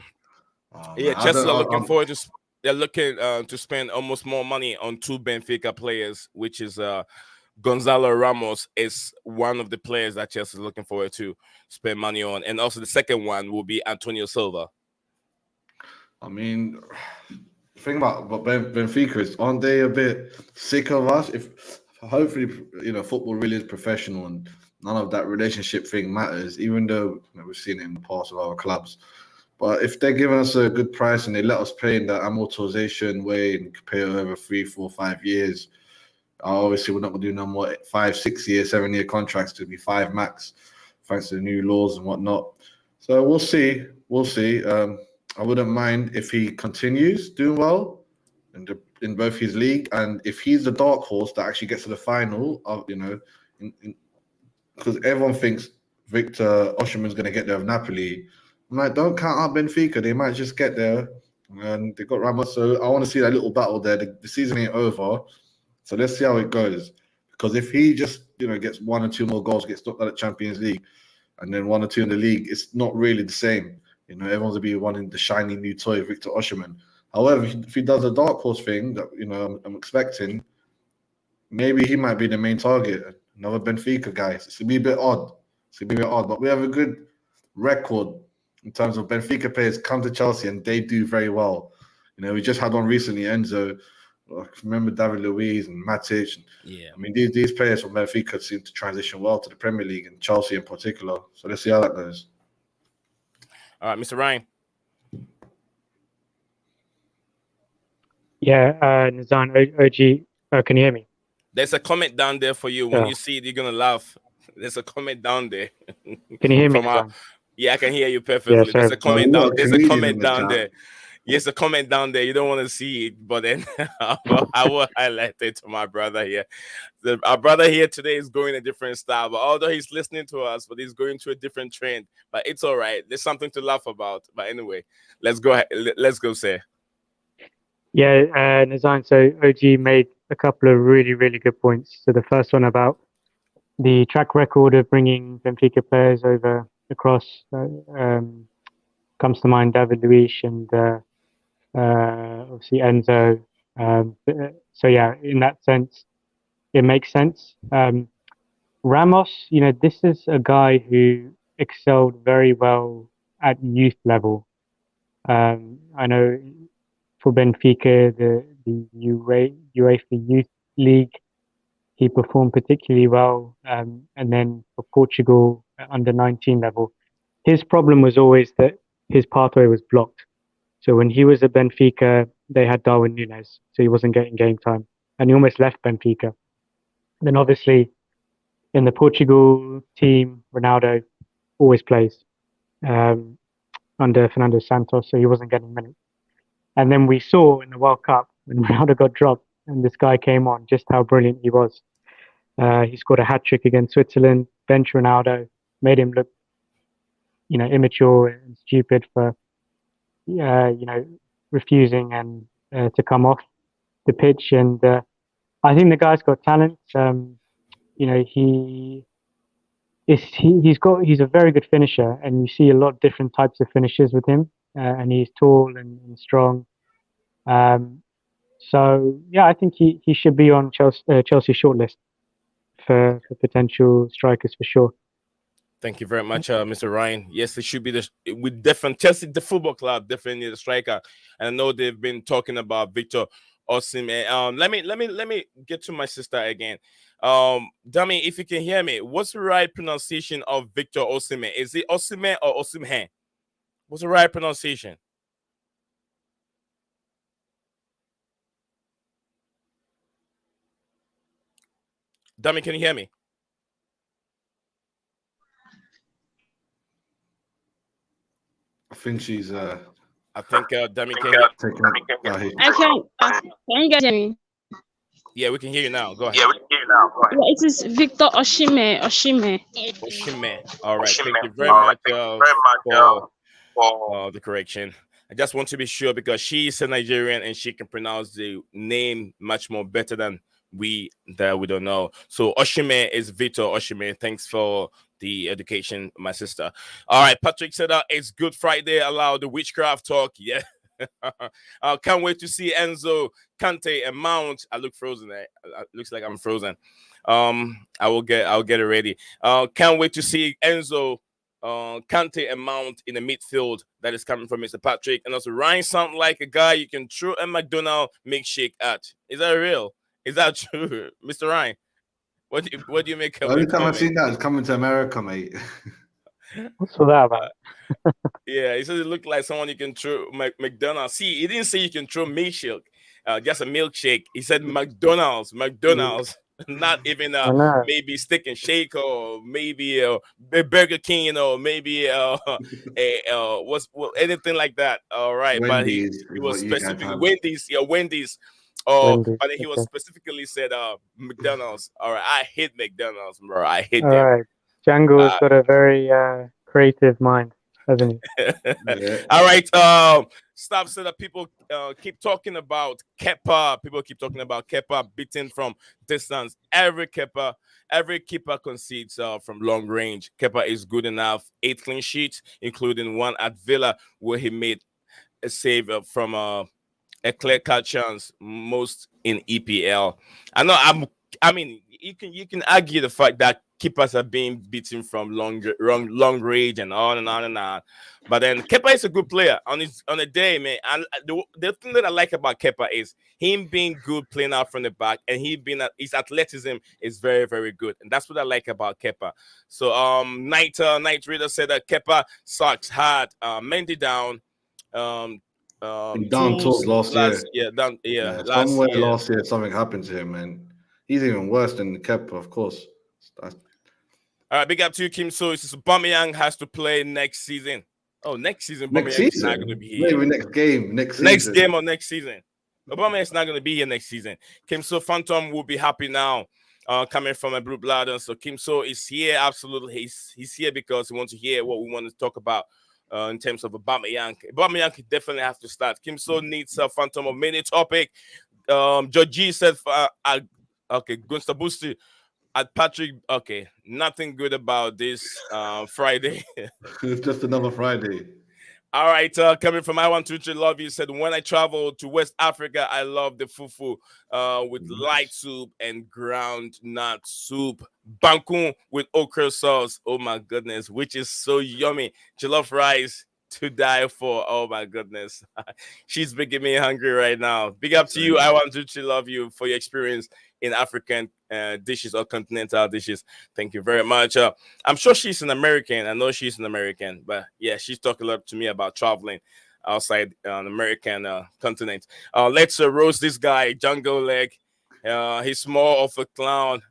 Man, Chelsea are looking forward to. They're looking to spend almost more money on 2 Benfica players, which is Gonzalo Ramos is one of the players that Chelsea is looking forward to spend money on, and also the second one will be Antonio Silva. I mean, the thing about Benfica is, aren't they a bit sick of us? If hopefully, football really is professional and none of that relationship thing matters, even though we've seen it in the past with our clubs. But if they're giving us a good price and they let us pay in the amortization way and pay over 3, 4, 5 years, obviously we're not going to do no more 5, 6 year, 7 year contracts to be 5 max, thanks to the new laws and whatnot. So we'll see. I wouldn't mind if he continues doing well in both his league, and if he's the dark horse that actually gets to the final, because everyone thinks Victor Osimhen's going to get there with Napoli. I'm like, don't count out Benfica. They might just get there, and they got Ramos. So I want to see that little battle there. The season ain't over, so let's see how it goes. Because if he just gets 1 or 2 more goals, gets stopped at the Champions League, and then 1 or 2 in the league, it's not really the same. Everyone's gonna be wanting the shiny new toy, Victor Osimhen. However, if he does a dark horse thing that I'm expecting, maybe he might be the main target. Another Benfica guy. It's gonna be a bit odd. But we have a good record in terms of Benfica players come to Chelsea and they do very well. We just had one recently, Enzo. I remember David Luiz and Matic. Yeah. I mean, these players from Benfica seem to transition well to the Premier League and Chelsea in particular. So let's see how that goes. All right, Mr. Ryan. Yeah, Nazan, OG, can you hear me? There's a comment down there for you. When you see it, you're gonna laugh. There's a comment down there. Can you hear me? Yeah, I can hear you perfectly. Yeah, There's a comment down. There's a comment down chat. there. Yes, a comment down there. You don't want to see it, but then I will highlight it to my brother here. Our brother here today is going a different style, but although he's listening to us, but he's going to a different trend. But it's all right. There's something to laugh about. But anyway, let's go ahead. Let's go, Sir. Yeah, Nazan, so OG made a couple of really, really good points. So the first one about the track record of bringing Benfica players over across comes to mind David Luiz and obviously Enzo. So yeah, in that sense, it makes sense. Ramos, this is a guy who excelled very well at youth level. I know for Benfica, the UEFA Youth League, he performed particularly well. And then for Portugal, under 19 level, his problem was always that his pathway was blocked. So when he was at Benfica, they had Darwin Núñez, so he wasn't getting game time, and he almost left Benfica. Then obviously in the Portugal team, Ronaldo always plays under Fernando Santos, so he wasn't getting minutes. And then we saw in the World Cup when Ronaldo got dropped and this guy came on, just how brilliant he was. He scored a hat-trick against Switzerland, benched Ronaldo, made him look, immature and stupid for, refusing and to come off the pitch. And I think the guy's got talent. he's a very good finisher, and you see a lot of different types of finishers with him, and he's tall and strong. So yeah, I think he should be on Chelsea shortlist for potential strikers for sure. Thank you very much, Mr. Ryan. Yes, it should be with different Chelsea, the football club, definitely the striker. And I know they've been talking about Victor Osimhen. Let me get to my sister again. Dami, if you can hear me, what's the right pronunciation of Victor Osimhen? Is it Osimhen or Osimhen? What's the right pronunciation? Dami, can you hear me? I think she's. I think Dami can. I can. Can you guys hear me? Yeah, we can hear you now. Go ahead. Yeah, it is Victor Osimhen. Osimhen. All right. Thank you very much for the correction. I just want to be sure because she's a Nigerian and she can pronounce the name much more better than we don't know. So Osimhen is Victor Osimhen. Thanks for the education, my sister. All right, Patrick said it's Good Friday. Allow the witchcraft talk. Yeah. Can't wait to see Enzo, Kante, and Mount. I look frozen. Looks like I'm frozen. I'll get it ready. Can't wait to see Enzo, Kante, and Mount in the midfield. That is coming from Mr. Patrick. And also Ryan sound like a guy you can throw a McDonald's milkshake at. Is that real? Is that true, Mr. Ryan? What do you make of it? Every time I've seen that, it's coming to America, mate. What's all that about? Yeah, he says it looked like someone you can throw McDonald's. See, he didn't say you can throw milkshake, just a milkshake. He said McDonald's, not even maybe Stick and Shake or maybe Burger King or maybe anything like that. All right, Wendy's, but he was specifically Wendy's. Wendy's, But he was specifically said McDonald's. All right, I hate McDonald's, bro. I hate all them. right, Django has got a very creative mind, hasn't he? Yeah. All right. Stop so that people keep talking about Kepa. People keep talking about Kepa beating from distance. Every keeper concedes from long range. Kepa is good enough. 8 clean sheets, including one at Villa where he made a save from a clear-cut chance, most in EPL. I mean, you can argue the fact that keepers are being beaten from long range and on and on and on. But then Kepa is a good player on a day, man. And the thing that I like about Kepa is him being good playing out from the back, and his athleticism is very, very good, and that's what I like about Kepa. So Night Reader said that Kepa sucks hard. Mendy down. Down tools last year. Last year. Last year something happened to him, man. He's even worse than Kepa, of course. All right, big up to you, Kim. So it's Aubameyang has to play next season. Oh, next season. Next season? Is not going to be here. Maybe next game. Next game or next season. Aubameyang is not going to be here next season. Kim So Phantom will be happy now. Coming from a Blue Blood. So Kim So is here. Absolutely, he's here because he wants to hear what we want to talk about. In terms of Aubameyang definitely have to start. Kim So needs a Phantom of mini topic. Georgie said, okay, Gunsta Boosti at Patrick. Okay, nothing good about this Friday. It's just another Friday. All right, coming from I Want to Love You said, when I travel to West Africa, I love the fufu with light soup and ground nut soup. Bankun with okra sauce. Oh my goodness, which is so yummy. Jollof rice to die for. Oh my goodness. She's making me hungry right now. Big up to you. I Want to Love You for your experience in African dishes or continental dishes. Thank you very much. I'm sure she's an American. I know she's an American, but yeah, she's talking a lot to me about traveling outside an American continent. Let's roast this guy, Jungle Leg. He's more of a clown.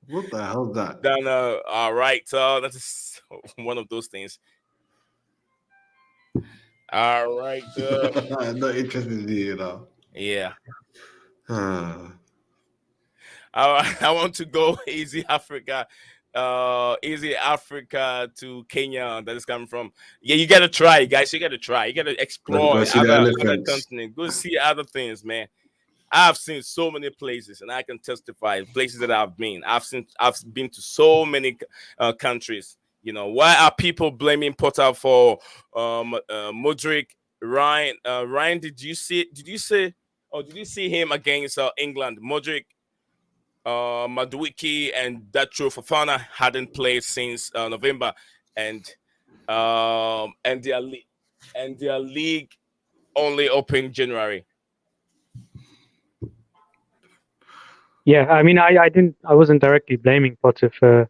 What the hell is that? Then, all right, that is one of those things. All right. I'm not interested in you know. Yeah. I want to go Easy Africa to Kenya. That is coming from. Yeah, you gotta try, guys. You gotta try. You gotta explore other continents. Go see other things, man. I've seen so many places, and I can testify places that I've been. I've been to so many countries. You know, why are people blaming Potter for Modric? Ryan, did you see? Did you say? Or did you see him against England? Modric, Maduiki, and Dacho Fofana hadn't played since November, and their league only opened January. Yeah, I mean, I wasn't directly blaming Potter for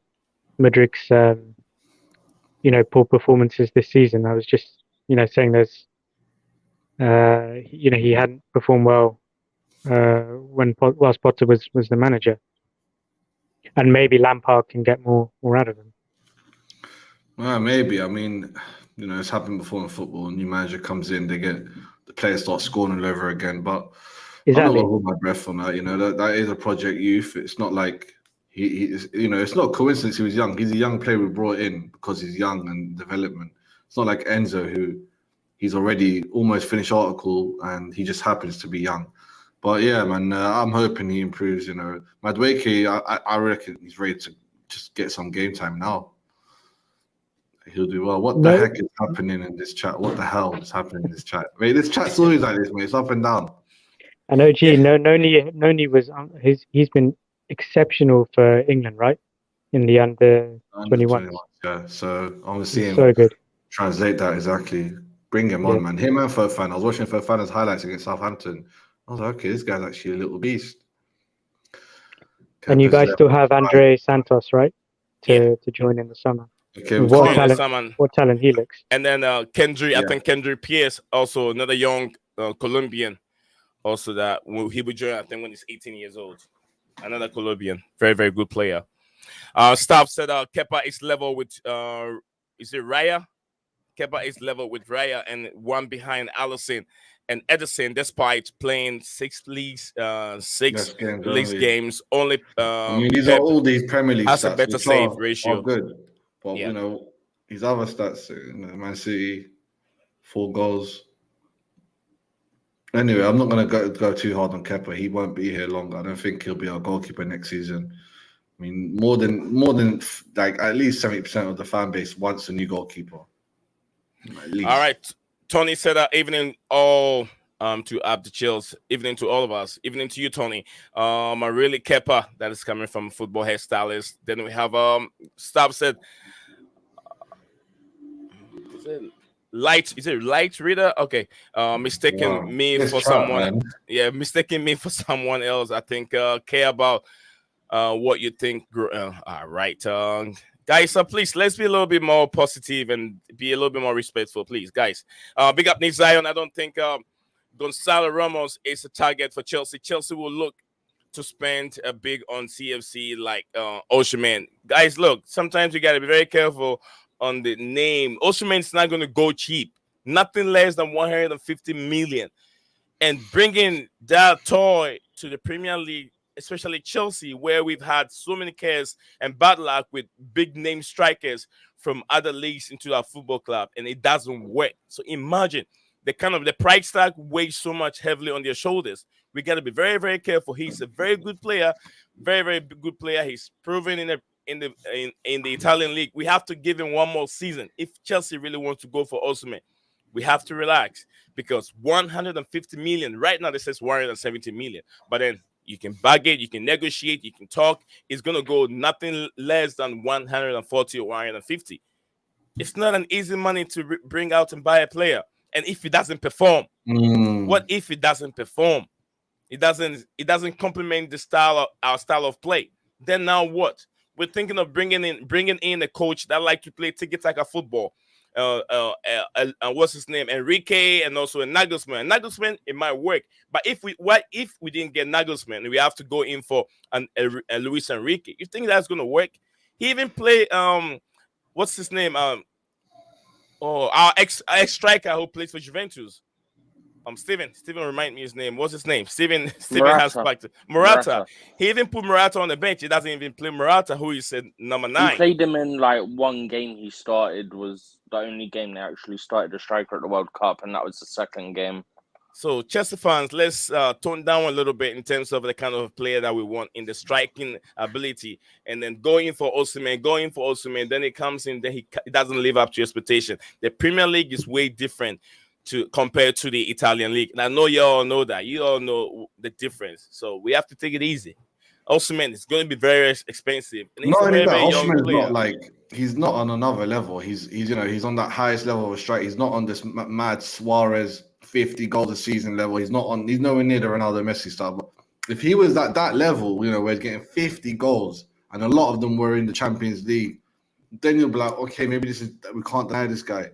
Madric's, poor performances this season. I was just, saying he hadn't performed well whilst Potter was the manager, and maybe Lampard can get more out of him. Well, maybe. I mean, it's happened before in football. A new manager comes in, the players start scoring all over again. But Exactly. I'm not gonna hold my breath on that. That is a project youth. It's not like it's not a coincidence he was young. He's a young player we brought in because he's young and development. It's not like Enzo, who he's already almost finished article and he just happens to be young. But yeah, man, I'm hoping he improves. Madueke, I reckon he's ready to just get some game time now. He'll do well. What the heck is happening in this chat? What the hell is happening in this chat? Mate, this chat's always like this, mate. It's up and down. I know, Noni was he's been exceptional for England, right? In the under 21. Yeah, so I want to see him so good. Translate that exactly. Bring him on, man. Him and Fofana. I was watching Fofana's highlights against Southampton. I was like, okay, this guy's actually a little beast. And you guys still have Andre Santos, right? To join in the summer. Okay, what talent he looks. And then Kendry, I think Kendry Pierce, also another young Colombian, also that he would join, I think, when he's 18 years old. Another Colombian, very, very good player. Staff said Kepa is level with, is it Raya? Kepa is level with Raya and one behind Alisson and Edison, despite playing six leagues games. Only. I mean, these are all these Premier League has stats, a better save ratio. Are good, but his other stats, Man City, 4 goals. Anyway, I'm not going to go too hard on Kepa. He won't be here long. I don't think he'll be our goalkeeper next season. I mean, more than like at least 70% of the fan base wants a new goalkeeper. At least. All right. Tony said evening all to Abdi Chills, evening to all of us, evening to you, Tony. I really Kepa, that is coming from Football Hairstylist. Then we have Staff said is it light reader? Okay. Mistaking me for someone. Man. Yeah, mistaking me for someone else. I think care about what you think. All right. Guys, please, let's be a little bit more positive and be a little bit more respectful, please, guys. Big up Nick Zion. I don't think Gonzalo Ramos is a target for Chelsea. Chelsea will look to spend a big on CFC like Osimhen. Guys, look, sometimes you got to be very careful on the name. Osimhen's not going to go cheap. Nothing less than 150 million. And bringing that toy to the Premier League, especially Chelsea, where we've had so many cares and bad luck with big name strikers from other leagues into our football club, and it doesn't work. So imagine the price tag weighs so much heavily on their shoulders. We got to be very, very careful. He's a very good player, very, very good player. He's proven in the Italian league. We have to give him one more season if Chelsea really wants to go for Osimhen. We have to relax because 150 million right now. This says 170 million, but then you can bargain, you can negotiate, you can talk. It's going to go nothing less than 140 or 150. It's not an easy money to bring out and buy a player. And if he doesn't perform, what if he doesn't perform? It doesn't complement our style of play. Then now what? We're thinking of bringing in a coach that like to play tiki-taka football. What's his name? Enrique, and also a Nagelsmann. Nagelsmann, it might work, but if we didn't get Nagelsmann, we have to go in for a Luis Enrique. You think that's gonna work? He even played what's his name? Our ex striker who plays for Juventus. Steven, remind me his name. What's his name? Steven has spiked Morata. He even put Morata on the bench. He doesn't even play Morata, who he said number 9. He played him in like one game. He started was the only game they actually started a striker at the World Cup, and that was the second game. So, Chelsea fans, let's tone down a little bit in terms of the kind of player that we want in the striking ability, and then going for Osimhen. Then it comes in, then he doesn't live up to expectation. The Premier League is way different compared to the Italian league, and I know you all know that. You all know the difference, so we have to take it easy. Osimhen is going to be very expensive, and he's Not a only very, that, very young Osimhen is player. not like he's not on another level. He's he's on that highest level of strike. He's not on this mad Suarez 50 goals a season level. He's nowhere near the Ronaldo Messi style. But if he was at that level, where he's getting 50 goals and a lot of them were in the Champions League, then you'll be like, okay, maybe we can't deny this guy.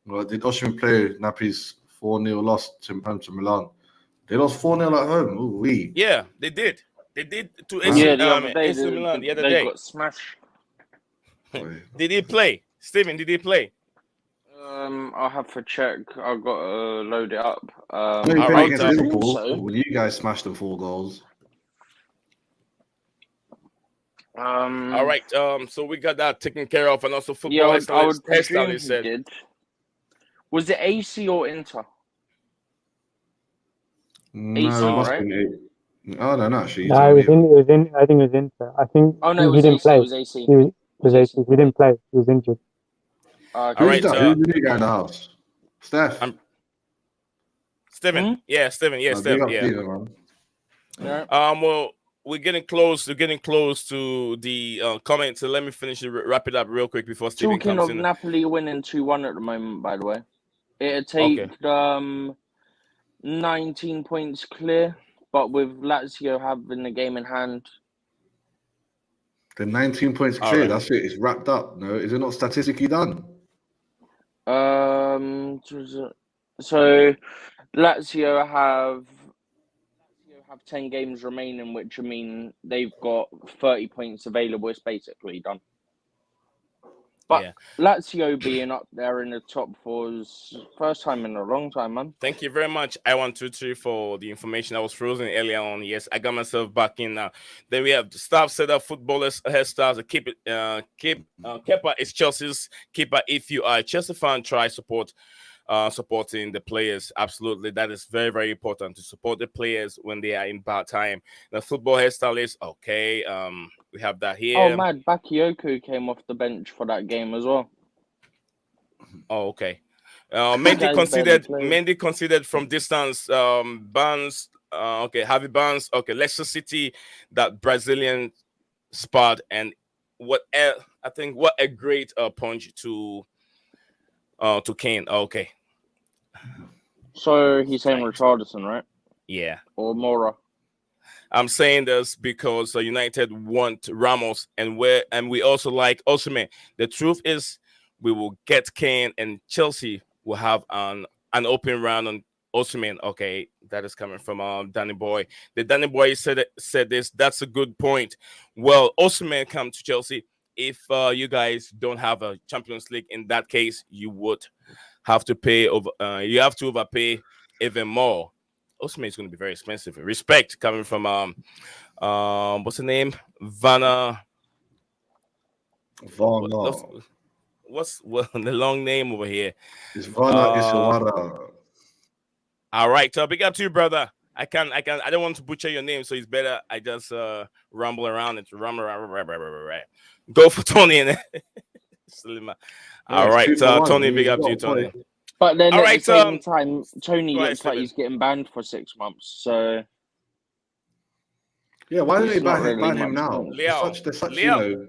Well, did Osimhen play Napoli's 4-0 loss to Milan? They lost 4-0 at home. Ooh, wee. Yeah, they did. They did to The other day, AC Milan the other they day. got smashed. Did he play? Steven, did he play? I'll have to check. I've got to load it up. No, he all played right, against I Liverpool. so. Well, you guys smashed them 4 goals. All right. So we got that taken care of, and also football. Yeah, I would hairstylist presume he said. did. Was it AC or Inter? No, AC, it must right? have been 8. Oh, no, actually. No, it was in. I think it was Inter. I think Oh no, he it was didn't AC. play. It was AC. He was AC. He didn't play. He was injured. All Who's right, that? Who's the new guy in the house? Steph. Steven. Hmm? Yeah, Steven. Yeah, Big Steven. up Yeah. Steven, man. Yeah. Well, we're getting close. We're getting close to the comments. So let me finish it, wrap it up real quick before Steven Talking comes of in. Napoli winning 2-1 at the moment, by the way, it'd take 19 points clear, but with Lazio having the game in hand. The 19 points All clear. right. That's it. It's wrapped up. No, is it not statistically done? So Lazio have 10 games remaining, which I mean they've got 30 points available. It's basically done. But Yeah. Lazio being up there in the top 4 is first time in a long time, man. Thank you very much, I123, for the information. I was frozen earlier on. Yes, I got myself back in now. Then we have the staff set up, footballers, hairstyles. Kepa is Chelsea's keeper. If you are a Chelsea fan, try supporting the players. Absolutely, that is very, very important to support the players when they are in bad time. The football hairstylist, okay. We have that here. Oh, mad! Bakayoko came off the bench for that game as well. Oh, okay. Mendy considered from distance. Barnes. Okay, Harvey Barnes. Okay, Leicester City, that Brazilian spot, and what a great punch to Kane. Okay. So he's saying Richarlison, right? Yeah. Or Mora. I'm saying this because United want Ramos, and we also like Osimhen. The truth is, we will get Kane, and Chelsea will have an open round on Osimhen. Okay, that is coming from Danny Boy. The Danny Boy said this. That's a good point. Well, Osimhen come to Chelsea. If you guys don't have a Champions League, in that case, you would have to pay over. You have to overpay even more. Osimhen is going to be very expensive. Respect coming from what's the name? Vanna. What's the long name over here? It's Vanna Isawara. All right, so big up to you, brother. I don't want to butcher your name, so it's better I just rumble around and right. Go for Tony and Salima. All right, Tony, big up to you, Tony. But then All at right, the same time, Tony looks like Steven. he's getting banned for 6 months. So yeah, why don't they It's not ban really him much now? point. They're such Leo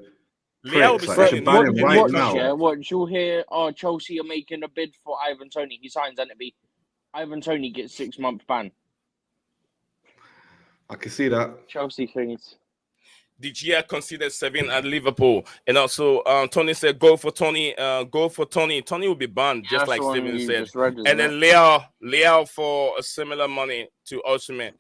will be pricks. Like, they signing should ban him right watch, now. yeah, watch. You'll hear, Chelsea are making a bid for Ivan Toney. He signs and it be Ivan Toney gets 6-month ban. I can see that. Chelsea things. Did you consider 7 at Liverpool? And also, Tony said, "Go for Tony. Go for Tony. Tony will be banned, Yeah, just that's like the one Steven you said." just read, isn't And then it? Leo for a similar money to Osimhen.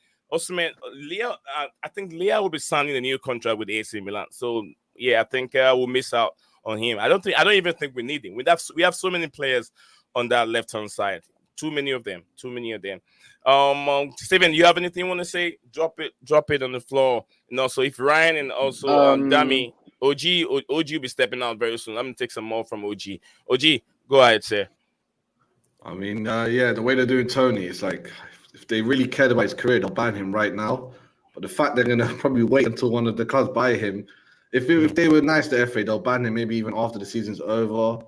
Leo, I think Leo will be signing a new contract with AC Milan. So yeah, I think we'll miss out on him. I don't even think we need him. We have so many players on that left hand side. Too many of them. Steven, you have anything you want to say? Drop it on the floor. And also, if Ryan and also Dami, OG will be stepping out very soon. Let me take some more from OG. OG, go ahead, sir. I mean, yeah, the way they're doing Tony, it's like if they really cared about his career, they'll ban him right now. But the fact they're gonna probably wait until one of the clubs buy him, if they were nice to FA, they'll ban him maybe even after the season's over.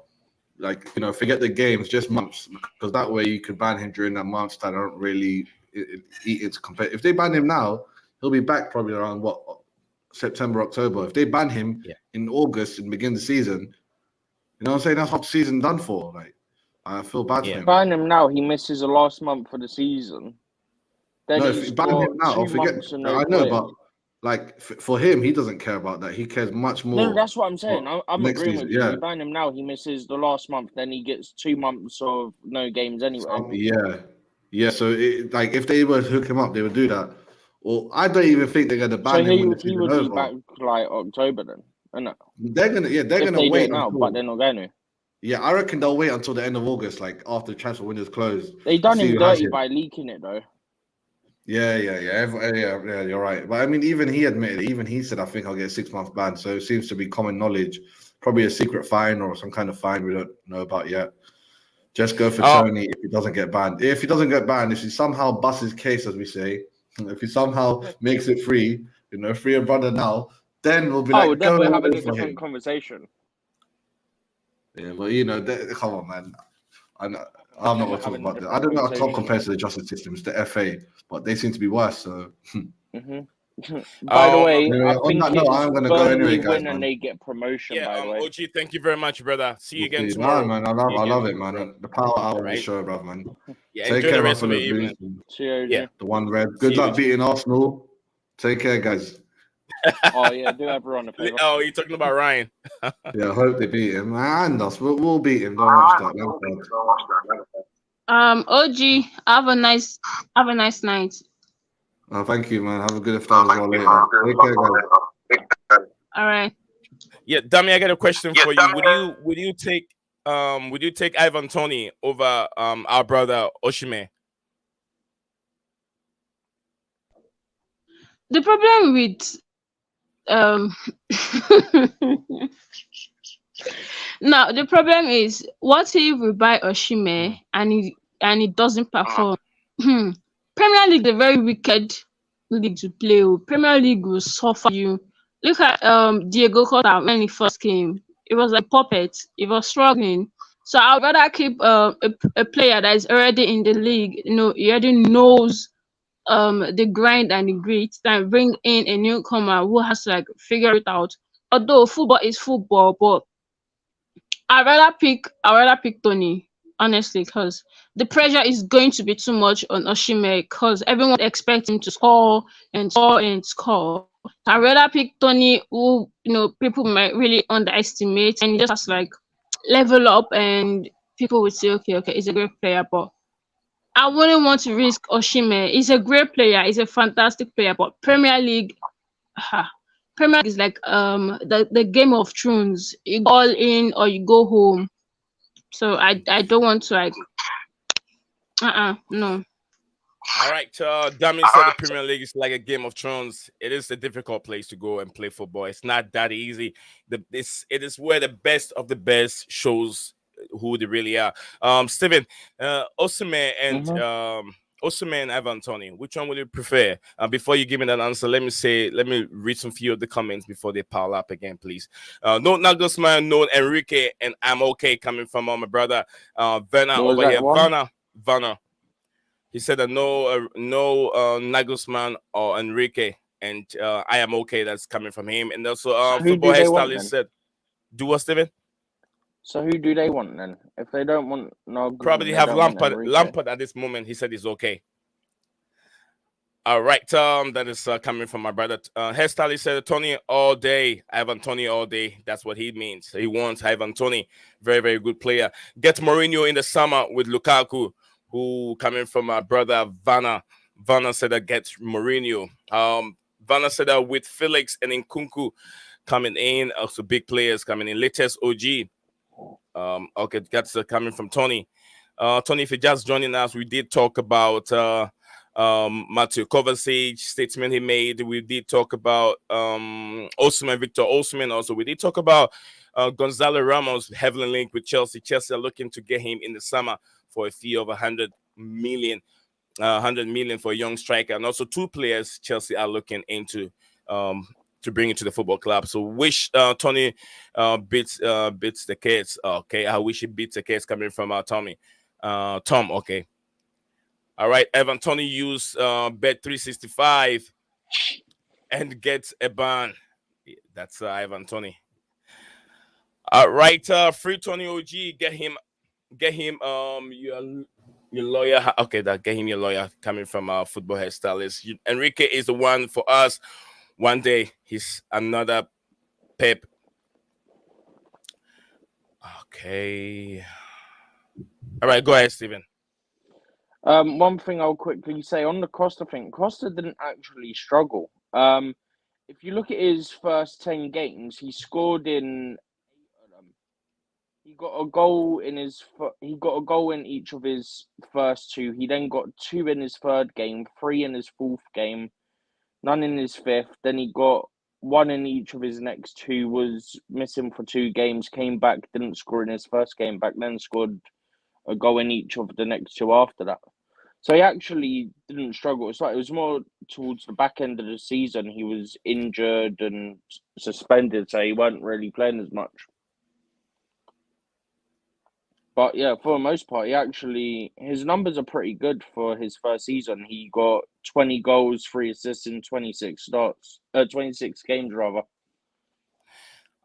Like, forget the games, just months, because that way you could ban him during that month's time. I don't really eat into compare. If they ban him now, he'll be back probably around September, October. If they ban him in August and begin the season, you know what I'm saying? That's half the season done for. Like, I feel bad for him. Ban him now, he misses the last month of the season. Then No, if you ban him now, forget. I know, but like for him, he doesn't care about that. He cares much more. No, that's what I'm saying. I'm agreeing with you. Yeah. You ban him now, he misses the last month. Then he gets 2 months of no games anyway. Yeah. So if they were to hook him up, they would do that. Well, I don't even think they're going to ban him when the season would over. be back like October then. Isn't it? They're gonna wait now, but they're not going to. Yeah, I reckon they'll wait until the end of August, like after the transfer window's closed. They done him dirty by leaking it though. Yeah, you're right. But I mean, even he admitted it. Even he said, I think I'll get a 6-month ban. So it seems to be common knowledge. Probably a secret fine or some kind of fine we don't know about yet. Just go for Tony if he doesn't get banned. If he doesn't get banned, if he somehow busts his case, as we say, if he somehow makes it free, free a brother now, then we'll be like, then we're having a different conversation. Yeah, but come on, man. I'm not going to talk about that. I don't know how top compares to the justice system. It's the FA, but they seem to be worse. So. By the way, I think I'm going to go anyway, guys. Win and they get promotion. By the way, OG, thank you very much, brother. See you again tomorrow. Man, I love it, man. Bro. The power out of the show, bro, man. Yeah, take care, the rest of the evening. Cheers. Yeah, the one red. Good luck beating Arsenal. Take care, guys. Oh yeah, do everyone a favor. Oh, you're talking about Ryan. Yeah, I hope they beat him and us. We'll beat him. Don't watch that. OG, have a nice night. Oh, thank you, man. Have a good iftar as well later. Take care, guys. All right. Yeah, Dami, I got a question for you. Would you take Ivan Toney over our brother Osimhen? The problem with now the problem is, what if we buy Osimhen and he doesn't perform? Premier League is a very wicked league to play. Premier League will suffer you. Look at Diego Costa when he first came. It was like puppet. He was struggling. So I'd rather keep a player that is already in the league. He already knows the grind and the grit, than bring in a newcomer who has to figure it out. Although football is football, but I'd rather pick Tony, honestly, because the pressure is going to be too much on Osimhen, because everyone expects him to score and score and score. I'd rather pick Tony, who people might really underestimate, and he just has to level up, and people would say, okay, he's a great player, but I wouldn't want to risk Osimhen. He's a great player, he's a fantastic player, but Premier League is like the Game of Thrones. You go all in or you go home. So I don't want to no. All right, Dami said the Premier League is like a Game of Thrones. It is a difficult place to go and play football. It's not that easy. It is where the best of the best shows who they really are. Steven, Osimhen and Osimhen and Ivan Toney, which one would you prefer? Before you give me that answer, let me read some few of the comments before they pile up again, please. No Nagelsmann, no Enrique, and I'm okay, coming from my brother Werner over here. Werner. He said that no Nagelsmann or Enrique, and I am okay. That's coming from him. And also football hairstylist said, do what, Steven? So who do they want then? If they don't want Nagelsmann, probably have Lampard at this moment. He said he's okay. All right, that is coming from my brother. Hairstylist said Tony all day, Ivan Toney all day. That's what he means. He wants Ivan Toney, very, very good player. Get Mourinho in the summer with Lukaku, who coming from my brother Vanna. Vanna said that gets Mourinho. Vanna said that with Felix and Nkunku coming in, also big players coming in. Latest OG. Okay, that's coming from Tony. Tony, if you're just joining us, we did talk about Mateo Kovacic statement he made. We did talk about Victor Osimhen. Also, we did talk about Gonzalo Ramos heavily linked with Chelsea. Chelsea are looking to get him in the summer for a fee of 100 million. 100 million for a young striker, and also 2 players Chelsea are looking into to bring into the football club. So wish Tony beats the case. Okay, I wish he beats the case coming from Tommy. Tom. Okay. All right. Evan Tony use bet 365 and gets a ban. That's Ivan Tony. All right. Free Tony OG. Get him. Your lawyer. Okay, get him your lawyer coming from our football hairstylist. Enrique is the one for us. One day he's another Pep. Okay. All right, go ahead, Stephen. One thing I'll quickly say on the Costa thing, Costa didn't actually struggle. If you look at his first 10 games, he scored in 8 of them. He got a goal in each of his first 2. He then got 2 in his 3rd game, 3 in his 4th game, none in his 5th. Then he got 1 in each of his next 2, was missing for 2 games, came back, didn't score in his first game back, then scored a goal in each of the next 2 after that. So he actually didn't struggle. It was more towards the back end of the season. He was injured and suspended, so he wasn't really playing as much. But yeah, for the most part, his numbers are pretty good for his first season. He got 20 goals, 3 assists in 26 games rather.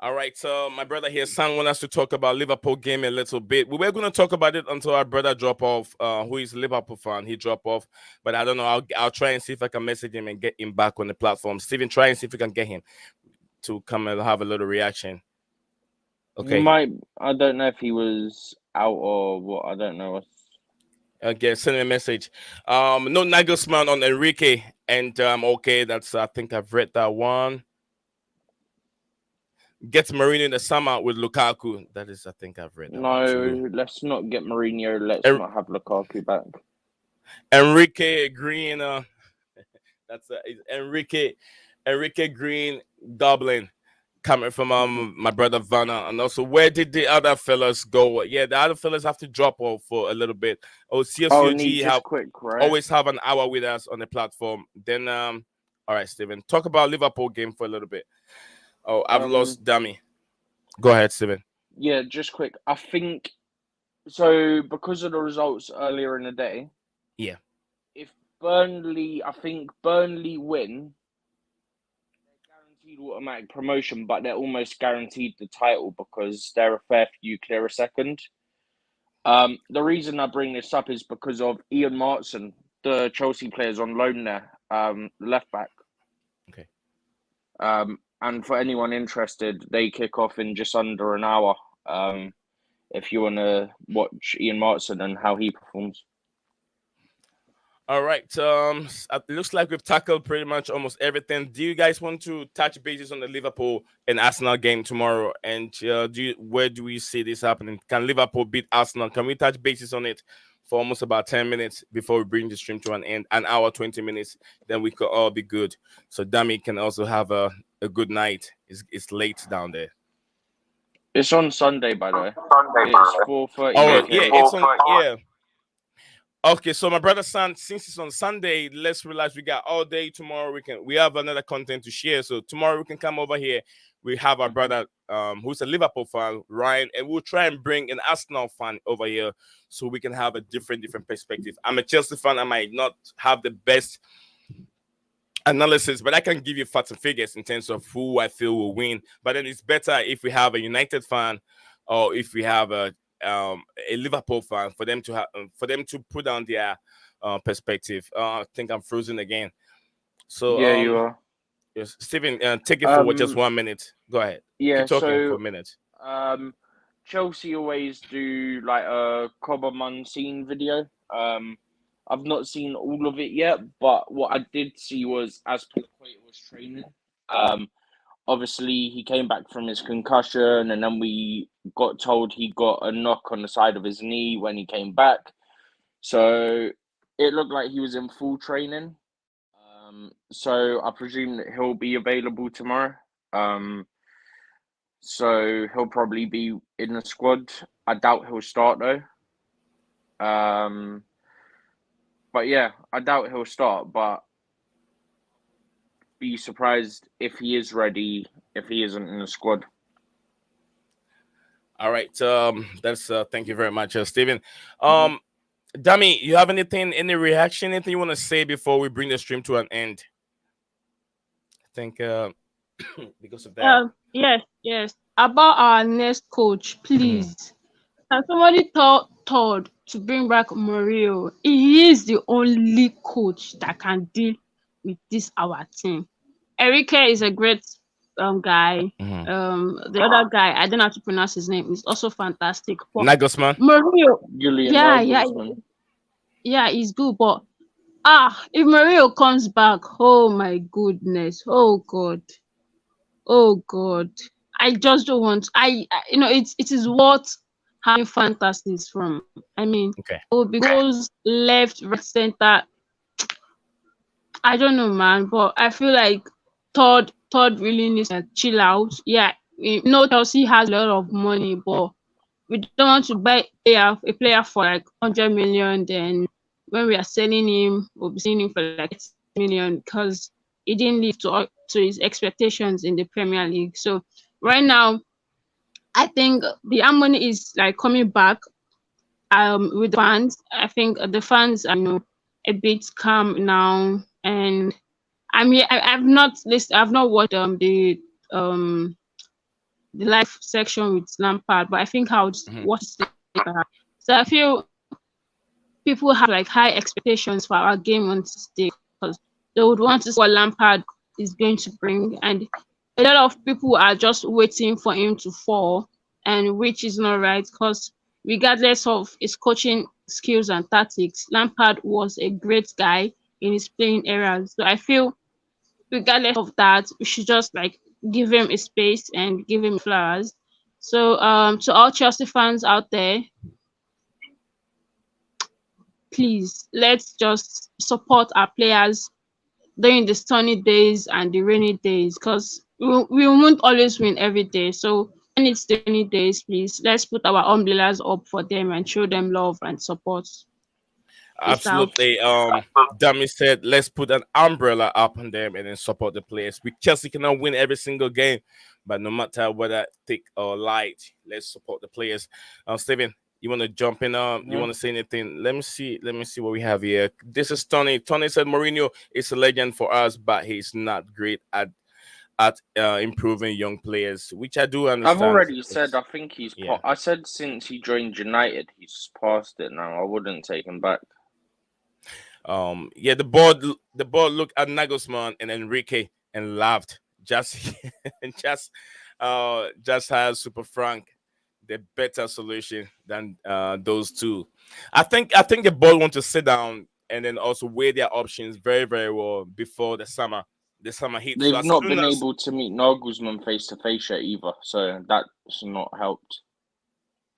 All right, so my brother here, San, wants us to talk about Liverpool game a little bit. We were going to talk about it until our brother drop off, who is a Liverpool fan. He dropped off, but I don't know. I'll try and see if I can message him and get him back on the platform. Steven, try and see if we can get him to come and have a little reaction. Okay. I don't know if he was out or what. I don't know. Okay, send me a message. No Nagelsmann on Enrique, and okay, I think I've read that one. Gets Mourinho in the summer with Lukaku. That is, I think I've read that one too. Let's not get Mourinho. Let's not have Lukaku back. Enrique Green. That's Enrique Green Dublin, coming from my brother Vanna. And also, where did the other fellas go? Yeah, the other fellas have to drop off for a little bit. CFCOG always have an hour with us on the platform. Then all right, Steven, talk about Liverpool game for a little bit. Oh, I've lost Dummy. Go ahead, Steven. Yeah, just quick. I think so because of the results earlier in the day. Yeah. If Burnley win, they're guaranteed automatic promotion, but they're almost guaranteed the title because they're a fair few clear a second. The reason I bring this up is because of Ian Martson, the Chelsea players on loan there, left back. Okay. And for anyone interested, they kick off in just under an hour. If you want to watch Ian Martson and how he performs. All right. It looks like we've tackled pretty much almost everything. Do you guys want to touch bases on the Liverpool and Arsenal game tomorrow? And where do we see this happening? Can Liverpool beat Arsenal? Can we touch bases on it for almost about 10 minutes before we bring the stream to an end? An hour, 20 minutes, then we could all be good. So Dami can also have a good night. It's late down there. It's on Sunday, by the way. It's 4:30. Oh, yeah, it's on. Yeah. Okay, so my brother San, since it's on Sunday, let's realize we got all day tomorrow. We have another content to share. So tomorrow we can come over here. We have our brother who's a Liverpool fan, Ryan, and we'll try and bring an Arsenal fan over here so we can have a different perspective. I'm a Chelsea fan. I might not have the best analysis, but I can give you facts and figures in terms of who I feel will win. But then it's better if we have a United fan or if we have a Liverpool fan for them to put down their perspective. I think I'm frozen again. So yeah, you are. Yes, Stephen, take it for just 1 minute. Go ahead. Yeah, keep talking for a minute. Chelsea always do like a Cobham scene video. I've not seen all of it yet, but what I did see was as Piliquet was training. Obviously, he came back from his concussion, and then we got told he got a knock on the side of his knee when he came back. So it looked like he was in full training. So I presume that he'll be available tomorrow. So he'll probably be in the squad. I doubt he'll start though. But yeah, I doubt he'll start. But be surprised if he is ready. If he isn't in the squad. All right. That's thank you very much, Steven. Dami, you have any reaction, anything you want to say before we bring the stream to an end? I think because of that. Yes. About our next coach, please. And somebody told to bring back Mourinho. He is the only coach that can deal with this our team. Enrique is a great guy. The other guy, I don't know how to pronounce his name, is also fantastic. But Nagelsmann. Mourinho, Julian Nagelsmann. Yeah, he's good. But if Mourinho comes back, oh my goodness, oh God, I just don't want. It is what having fantasies from. I mean, Okay. Because left, right, center. I don't know, man, but I feel like Todd really needs to chill out. Yeah, Chelsea has a lot of money, but we don't want to buy a player for like 100 million. Then when we are selling him, we'll be selling him for like 80 million because he didn't live to his expectations in the Premier League. So right now, I think the harmony is like coming back with the fans. I think the fans are a bit calm now, and I've not listened. I've not watched the live section with Lampard, but I think I'll watch it later. So I feel people have like high expectations for our game on Tuesday because they would want to see what Lampard is going to bring, and a lot of people are just waiting for him to fall, and which is not right because regardless of his coaching skills and tactics, Lampard was a great guy in his playing areas. So I feel regardless of that, we should just like give him a space and give him flowers. So to all Chelsea fans out there, please let's just support our players during the sunny days and the rainy days because we won't always win every day. So when it's the rainy days, please let's put our umbrellas up for them and show them love and support. Peace out. Absolutely. Dami said, let's put an umbrella up on them and then support the players. We Chelsea cannot win every single game, but no matter whether thick or light, let's support the players. Steven, you want to jump in? You want to say anything? Let me see what we have here. This is Tony. Tony said Mourinho is a legend for us, but he's not great at improving young players, which I do understand. I've already said I think he's. Yeah. I said since he joined United, he's past it now. I wouldn't take him back. The board looked at Nagelsmann and Enrique and laughed. Just has Super Frank the better solution than those two. I think the board want to sit down and then also weigh their options very, very well before the summer hits. They've not been able to meet Nagelsmann face to face yet either, so that's not helped.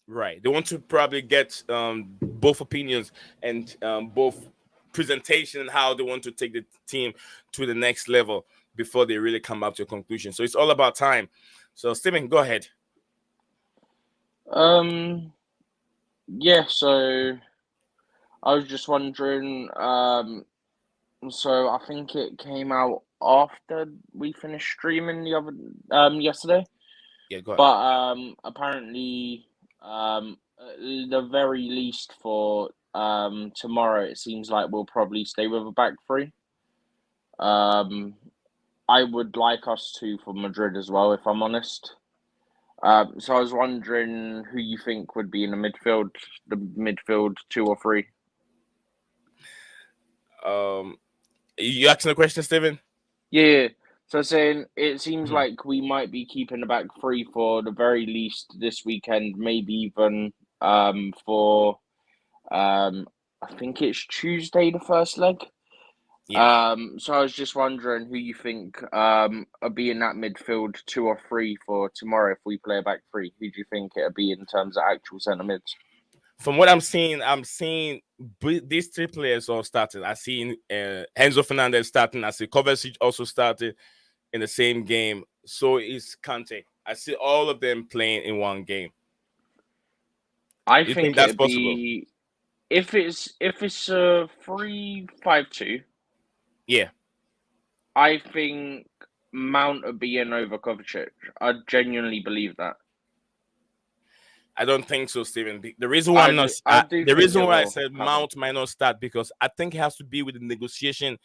Right. They want to probably get both opinions and both presentation and how they want to take the team to the next level before they really come up to a conclusion. So it's all about time. So Steven, go ahead. So I was just wondering, so I think it came out after we finished streaming the other yesterday. Yeah, go ahead. But apparently the very least for tomorrow, it seems like we'll probably stay with a back three. I would like us to for Madrid as well, if I'm honest. So I was wondering who you think would be in the midfield 2 or 3. You asking a question, Steven? Yeah. So saying it seems like we might be keeping the back 3 for the very least this weekend, maybe even for I think it's Tuesday, the first leg. Yeah. So I was just wondering who you think will be in that midfield 2 or 3 for tomorrow if we play a back 3. Who do you think it'll be in terms of actual centre mids? From what I'm seeing these 3 players all starting. I see Enzo Fernandez starting. I see Kovacic also started in the same game. So is Kante. I see all of them playing in one game. I think that's possible. If it's a 3-5-2, Yeah. I think Mount would be in over Kovacic. I genuinely believe that. I don't think so, Stephen. The reason why the reason why I said Mount might not start because I think it has to be with the negotiation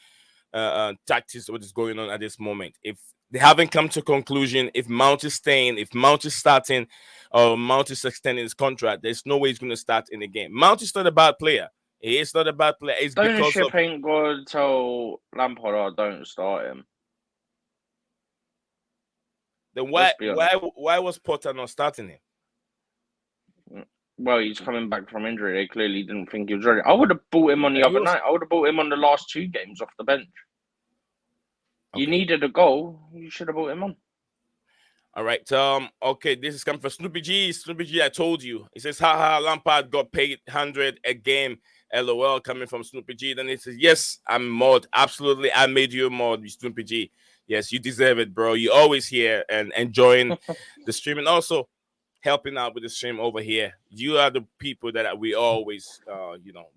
tactics what is going on at this moment. If they haven't come to a conclusion, if Mount is staying, if Mount is starting, or Mount is extending his contract, there's no way he's going to start in the game. Mount is not a bad player. He is not a bad player. It's because Ownership of ain't going to tell Lampard, "Oh, don't start him." then why was Potter not starting him? Well, he's coming back from injury. They clearly didn't think he was ready. I would have bought him on the other night. I would have bought him on the last 2 games off the bench. You needed a goal. You should have bought him on. All right. Okay, this is coming from Snoopy G. Snoopy G, I told you. He says, haha, Lampard got paid 100 a game. LOL, coming from Snoopy G. Then he says, yes, I'm mod. Absolutely, I made you a mod, Snoopy G. Yes, you deserve it, bro. You're always here and enjoying the stream and also helping out with the stream over here. You are the people that we always,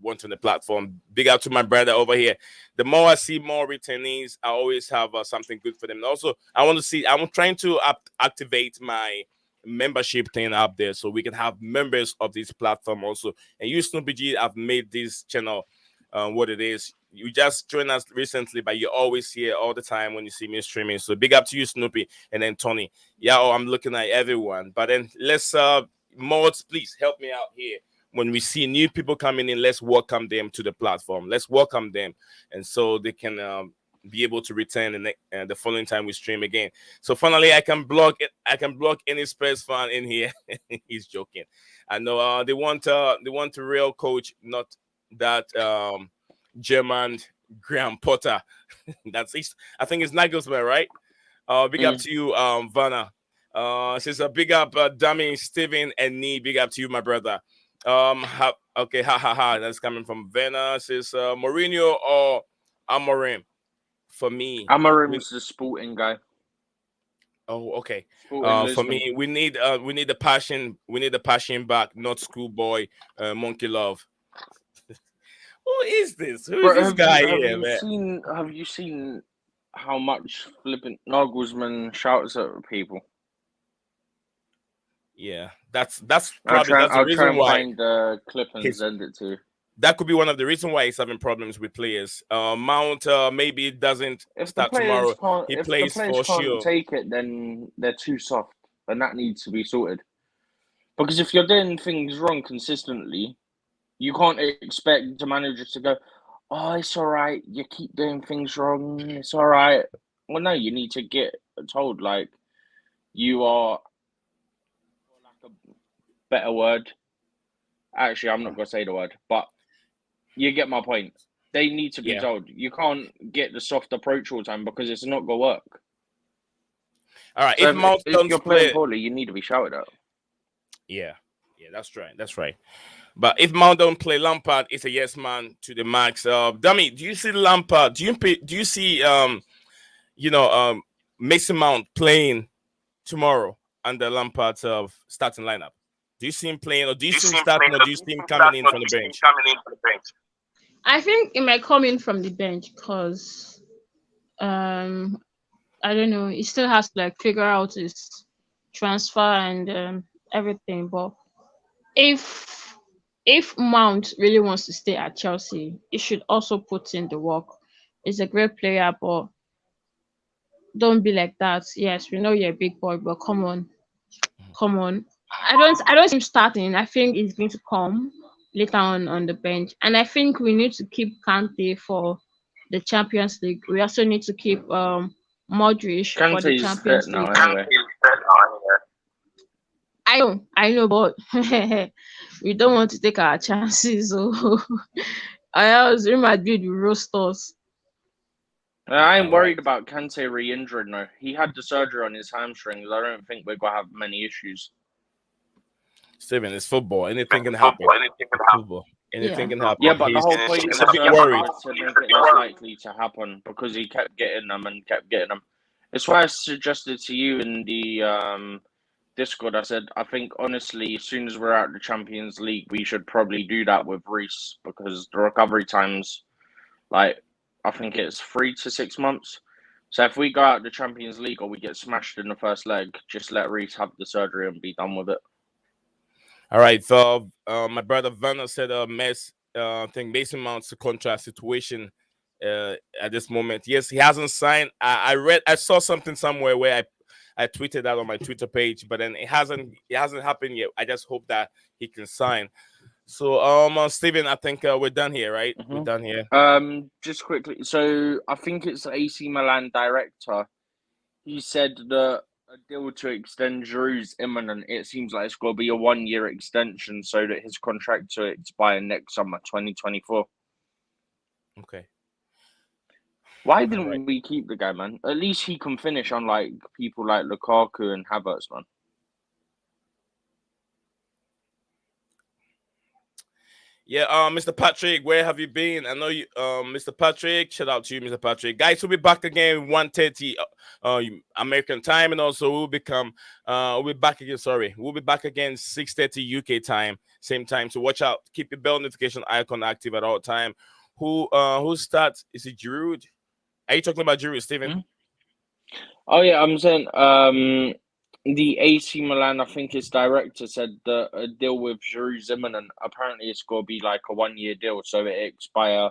want on the platform. Big out to my brother over here. The more I see more returnees, I always have something good for them. And also, I'm trying to activate my membership thing up there so we can have members of this platform also. And you, Snoopy G, I've made this channel what it is. You just joined us recently, but you're always here all the time when you see me streaming. So big up to you, Snoopy, and then Tony. Yeah, I'm looking at everyone. But then let's mods, please help me out here. When we see new people coming in, let's welcome them to the platform. Let's welcome them, and so they can be able to return the following time we stream again. So finally, I can block it. I can block any Spurs fan in here. He's joking. I know they want a real coach, not that German Graham Potter. That's it. I think it's Nagelsmann, right? Big up to you, Vanna. Says a big up, Dummy, Steven, and Nee. Big up to you, my brother. Okay, ha. That's coming from Vanna. Says Mourinho or Amorim. For me, Amorim's the sporting guy. Oh, okay. For me, we need the passion. We need the passion back, not schoolboy monkey love. Who is this? Who is this guy here, man? Have you seen how much flippant Nagelsmann shouts at people? Yeah, that's probably that's the reason why. Find the clip and send it to you. That could be one of the reasons why he's having problems with players. Mount maybe doesn't start tomorrow. He plays for sure. If the players can't take it, then they're too soft, and that needs to be sorted. Because if you're doing things wrong consistently, you can't expect the manager to go, "Oh, it's all right. You keep doing things wrong. It's all right." Well, no, you need to get told, like, you are, for lack of a better word. Actually, I'm not going to say the word, but you get my point. They need to be told. You can't get the soft approach all the time because it's not going to work. All right. So if you're playing poorly, you need to be shouted at. Yeah, that's right. That's right. But if Mount don't play, Lampard is a yes man to the max. Dummy, do you see Lampard? Do you see Mason Mount playing tomorrow under Lampard's starting lineup? Do you see him playing, or do you see him starting, or do you see him coming in from the bench? I think it might come in from the bench because I don't know. He still has to figure out his transfer and everything. But if Mount really wants to stay at Chelsea, he should also put in the work. He's a great player, but don't be like that. Yes, we know you're a big boy, but come on. I don't see him starting. I think he's going to come later on the bench, and I think we need to keep Kante for the Champions League. We also need to keep Modric for the Champions League. Anyway. I know, but we don't want to take our chances. So I was Real Madrid will roast us. I ain't worried about Kante re-injured now. He had the surgery on his hamstrings. I don't think we're gonna have many issues. Steven, it's football. Anything can happen. Anything can happen. Yeah, but the whole point is to make it less likely to happen because he kept getting them. It's why I suggested to you in the Discord, I said, I think honestly, as soon as we're out of the Champions League, we should probably do that with Reece because the recovery times, like, I think it's 3 to 6 months. So if we go out of the Champions League or we get smashed in the first leg, just let Reece have the surgery and be done with it. All right. So my brother Vanna said, I think Mason Mount's a contract situation at this moment. Yes, he hasn't signed. I saw something somewhere where I tweeted that on my Twitter page, but then it hasn't happened yet. I just hope that he can sign. So, Steven, I think we're done here, right? We're done here. Just quickly, so I think it's the AC Milan director. He said that a deal to extend Giroud's imminent. It seems like it's going to be a 1-year extension so that his contract to expire next summer, 2024. Okay. Why didn't we keep the guy, man? At least he can finish unlike people like Lukaku and Havertz, man. Yeah, Mr. Patrick, where have you been? I know you, Mr. Patrick. Shout out to you, Mr. Patrick. Guys, we'll be back again 1:30 American time, and also we'll be back again. Sorry, we'll be back again 6:30 UK time, same time. So watch out. Keep your bell notification icon active at all time. Who starts? Is it Giroud? Are you talking about Giroud, Steven? Oh yeah, I'm saying the AC Milan, I think his director said that a deal with Giroud's imminent. Apparently, it's going to be like a 1-year deal, so it expire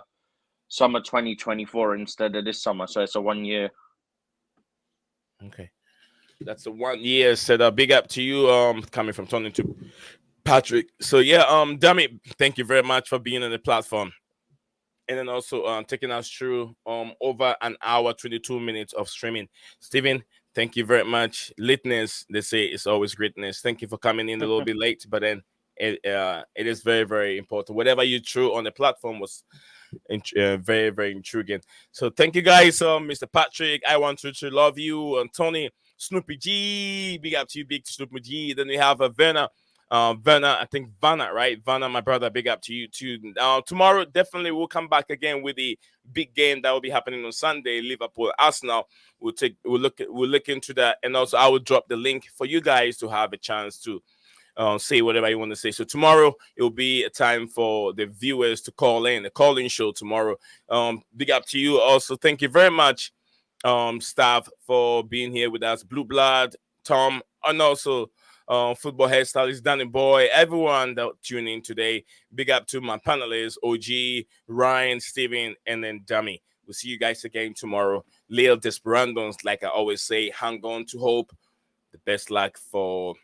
summer 2024 instead of this summer. So it's a 1 year. Okay, that's a 1 year. Said big up to you. Coming from Tony to Patrick. So yeah, Dami, thank you very much for being on the platform. And then also taking us through over an hour, 22 minutes of streaming. Steven, thank you very much. Lateness, they say, is always greatness. Thank you for coming in a little bit late, but then it is very, very important. Whatever you threw on the platform was very, very intriguing. So thank you guys, Mr. Patrick. I want to love you. Tony, Snoopy G, big up to you, big Snoopy G. Then we have Verna. I think Vanna, right? Vanna, my brother, big up to you too. Tomorrow, definitely we'll come back again with the big game that will be happening on Sunday, Liverpool, Arsenal. We'll look into that, and also I will drop the link for you guys to have a chance to say whatever you want to say. So tomorrow it will be a time for the viewers to call in, a call-in show tomorrow. Big up to you. Also, thank you very much, staff, for being here with us. Blue Blood, Tom, and also football hairstylist Danny Boy, everyone that tuned in today. Big up to my panelists, OG, Ryan, Steven, and then Dummy. We'll see you guys again tomorrow. Lil Desperandos, like I always say, hang on to hope. The best luck for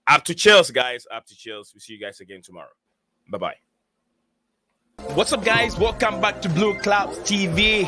up to Chelsea, guys. Up to Chelsea. We'll see you guys again tomorrow. Bye-bye. What's up, guys? Welcome back to Blue Clouds TV.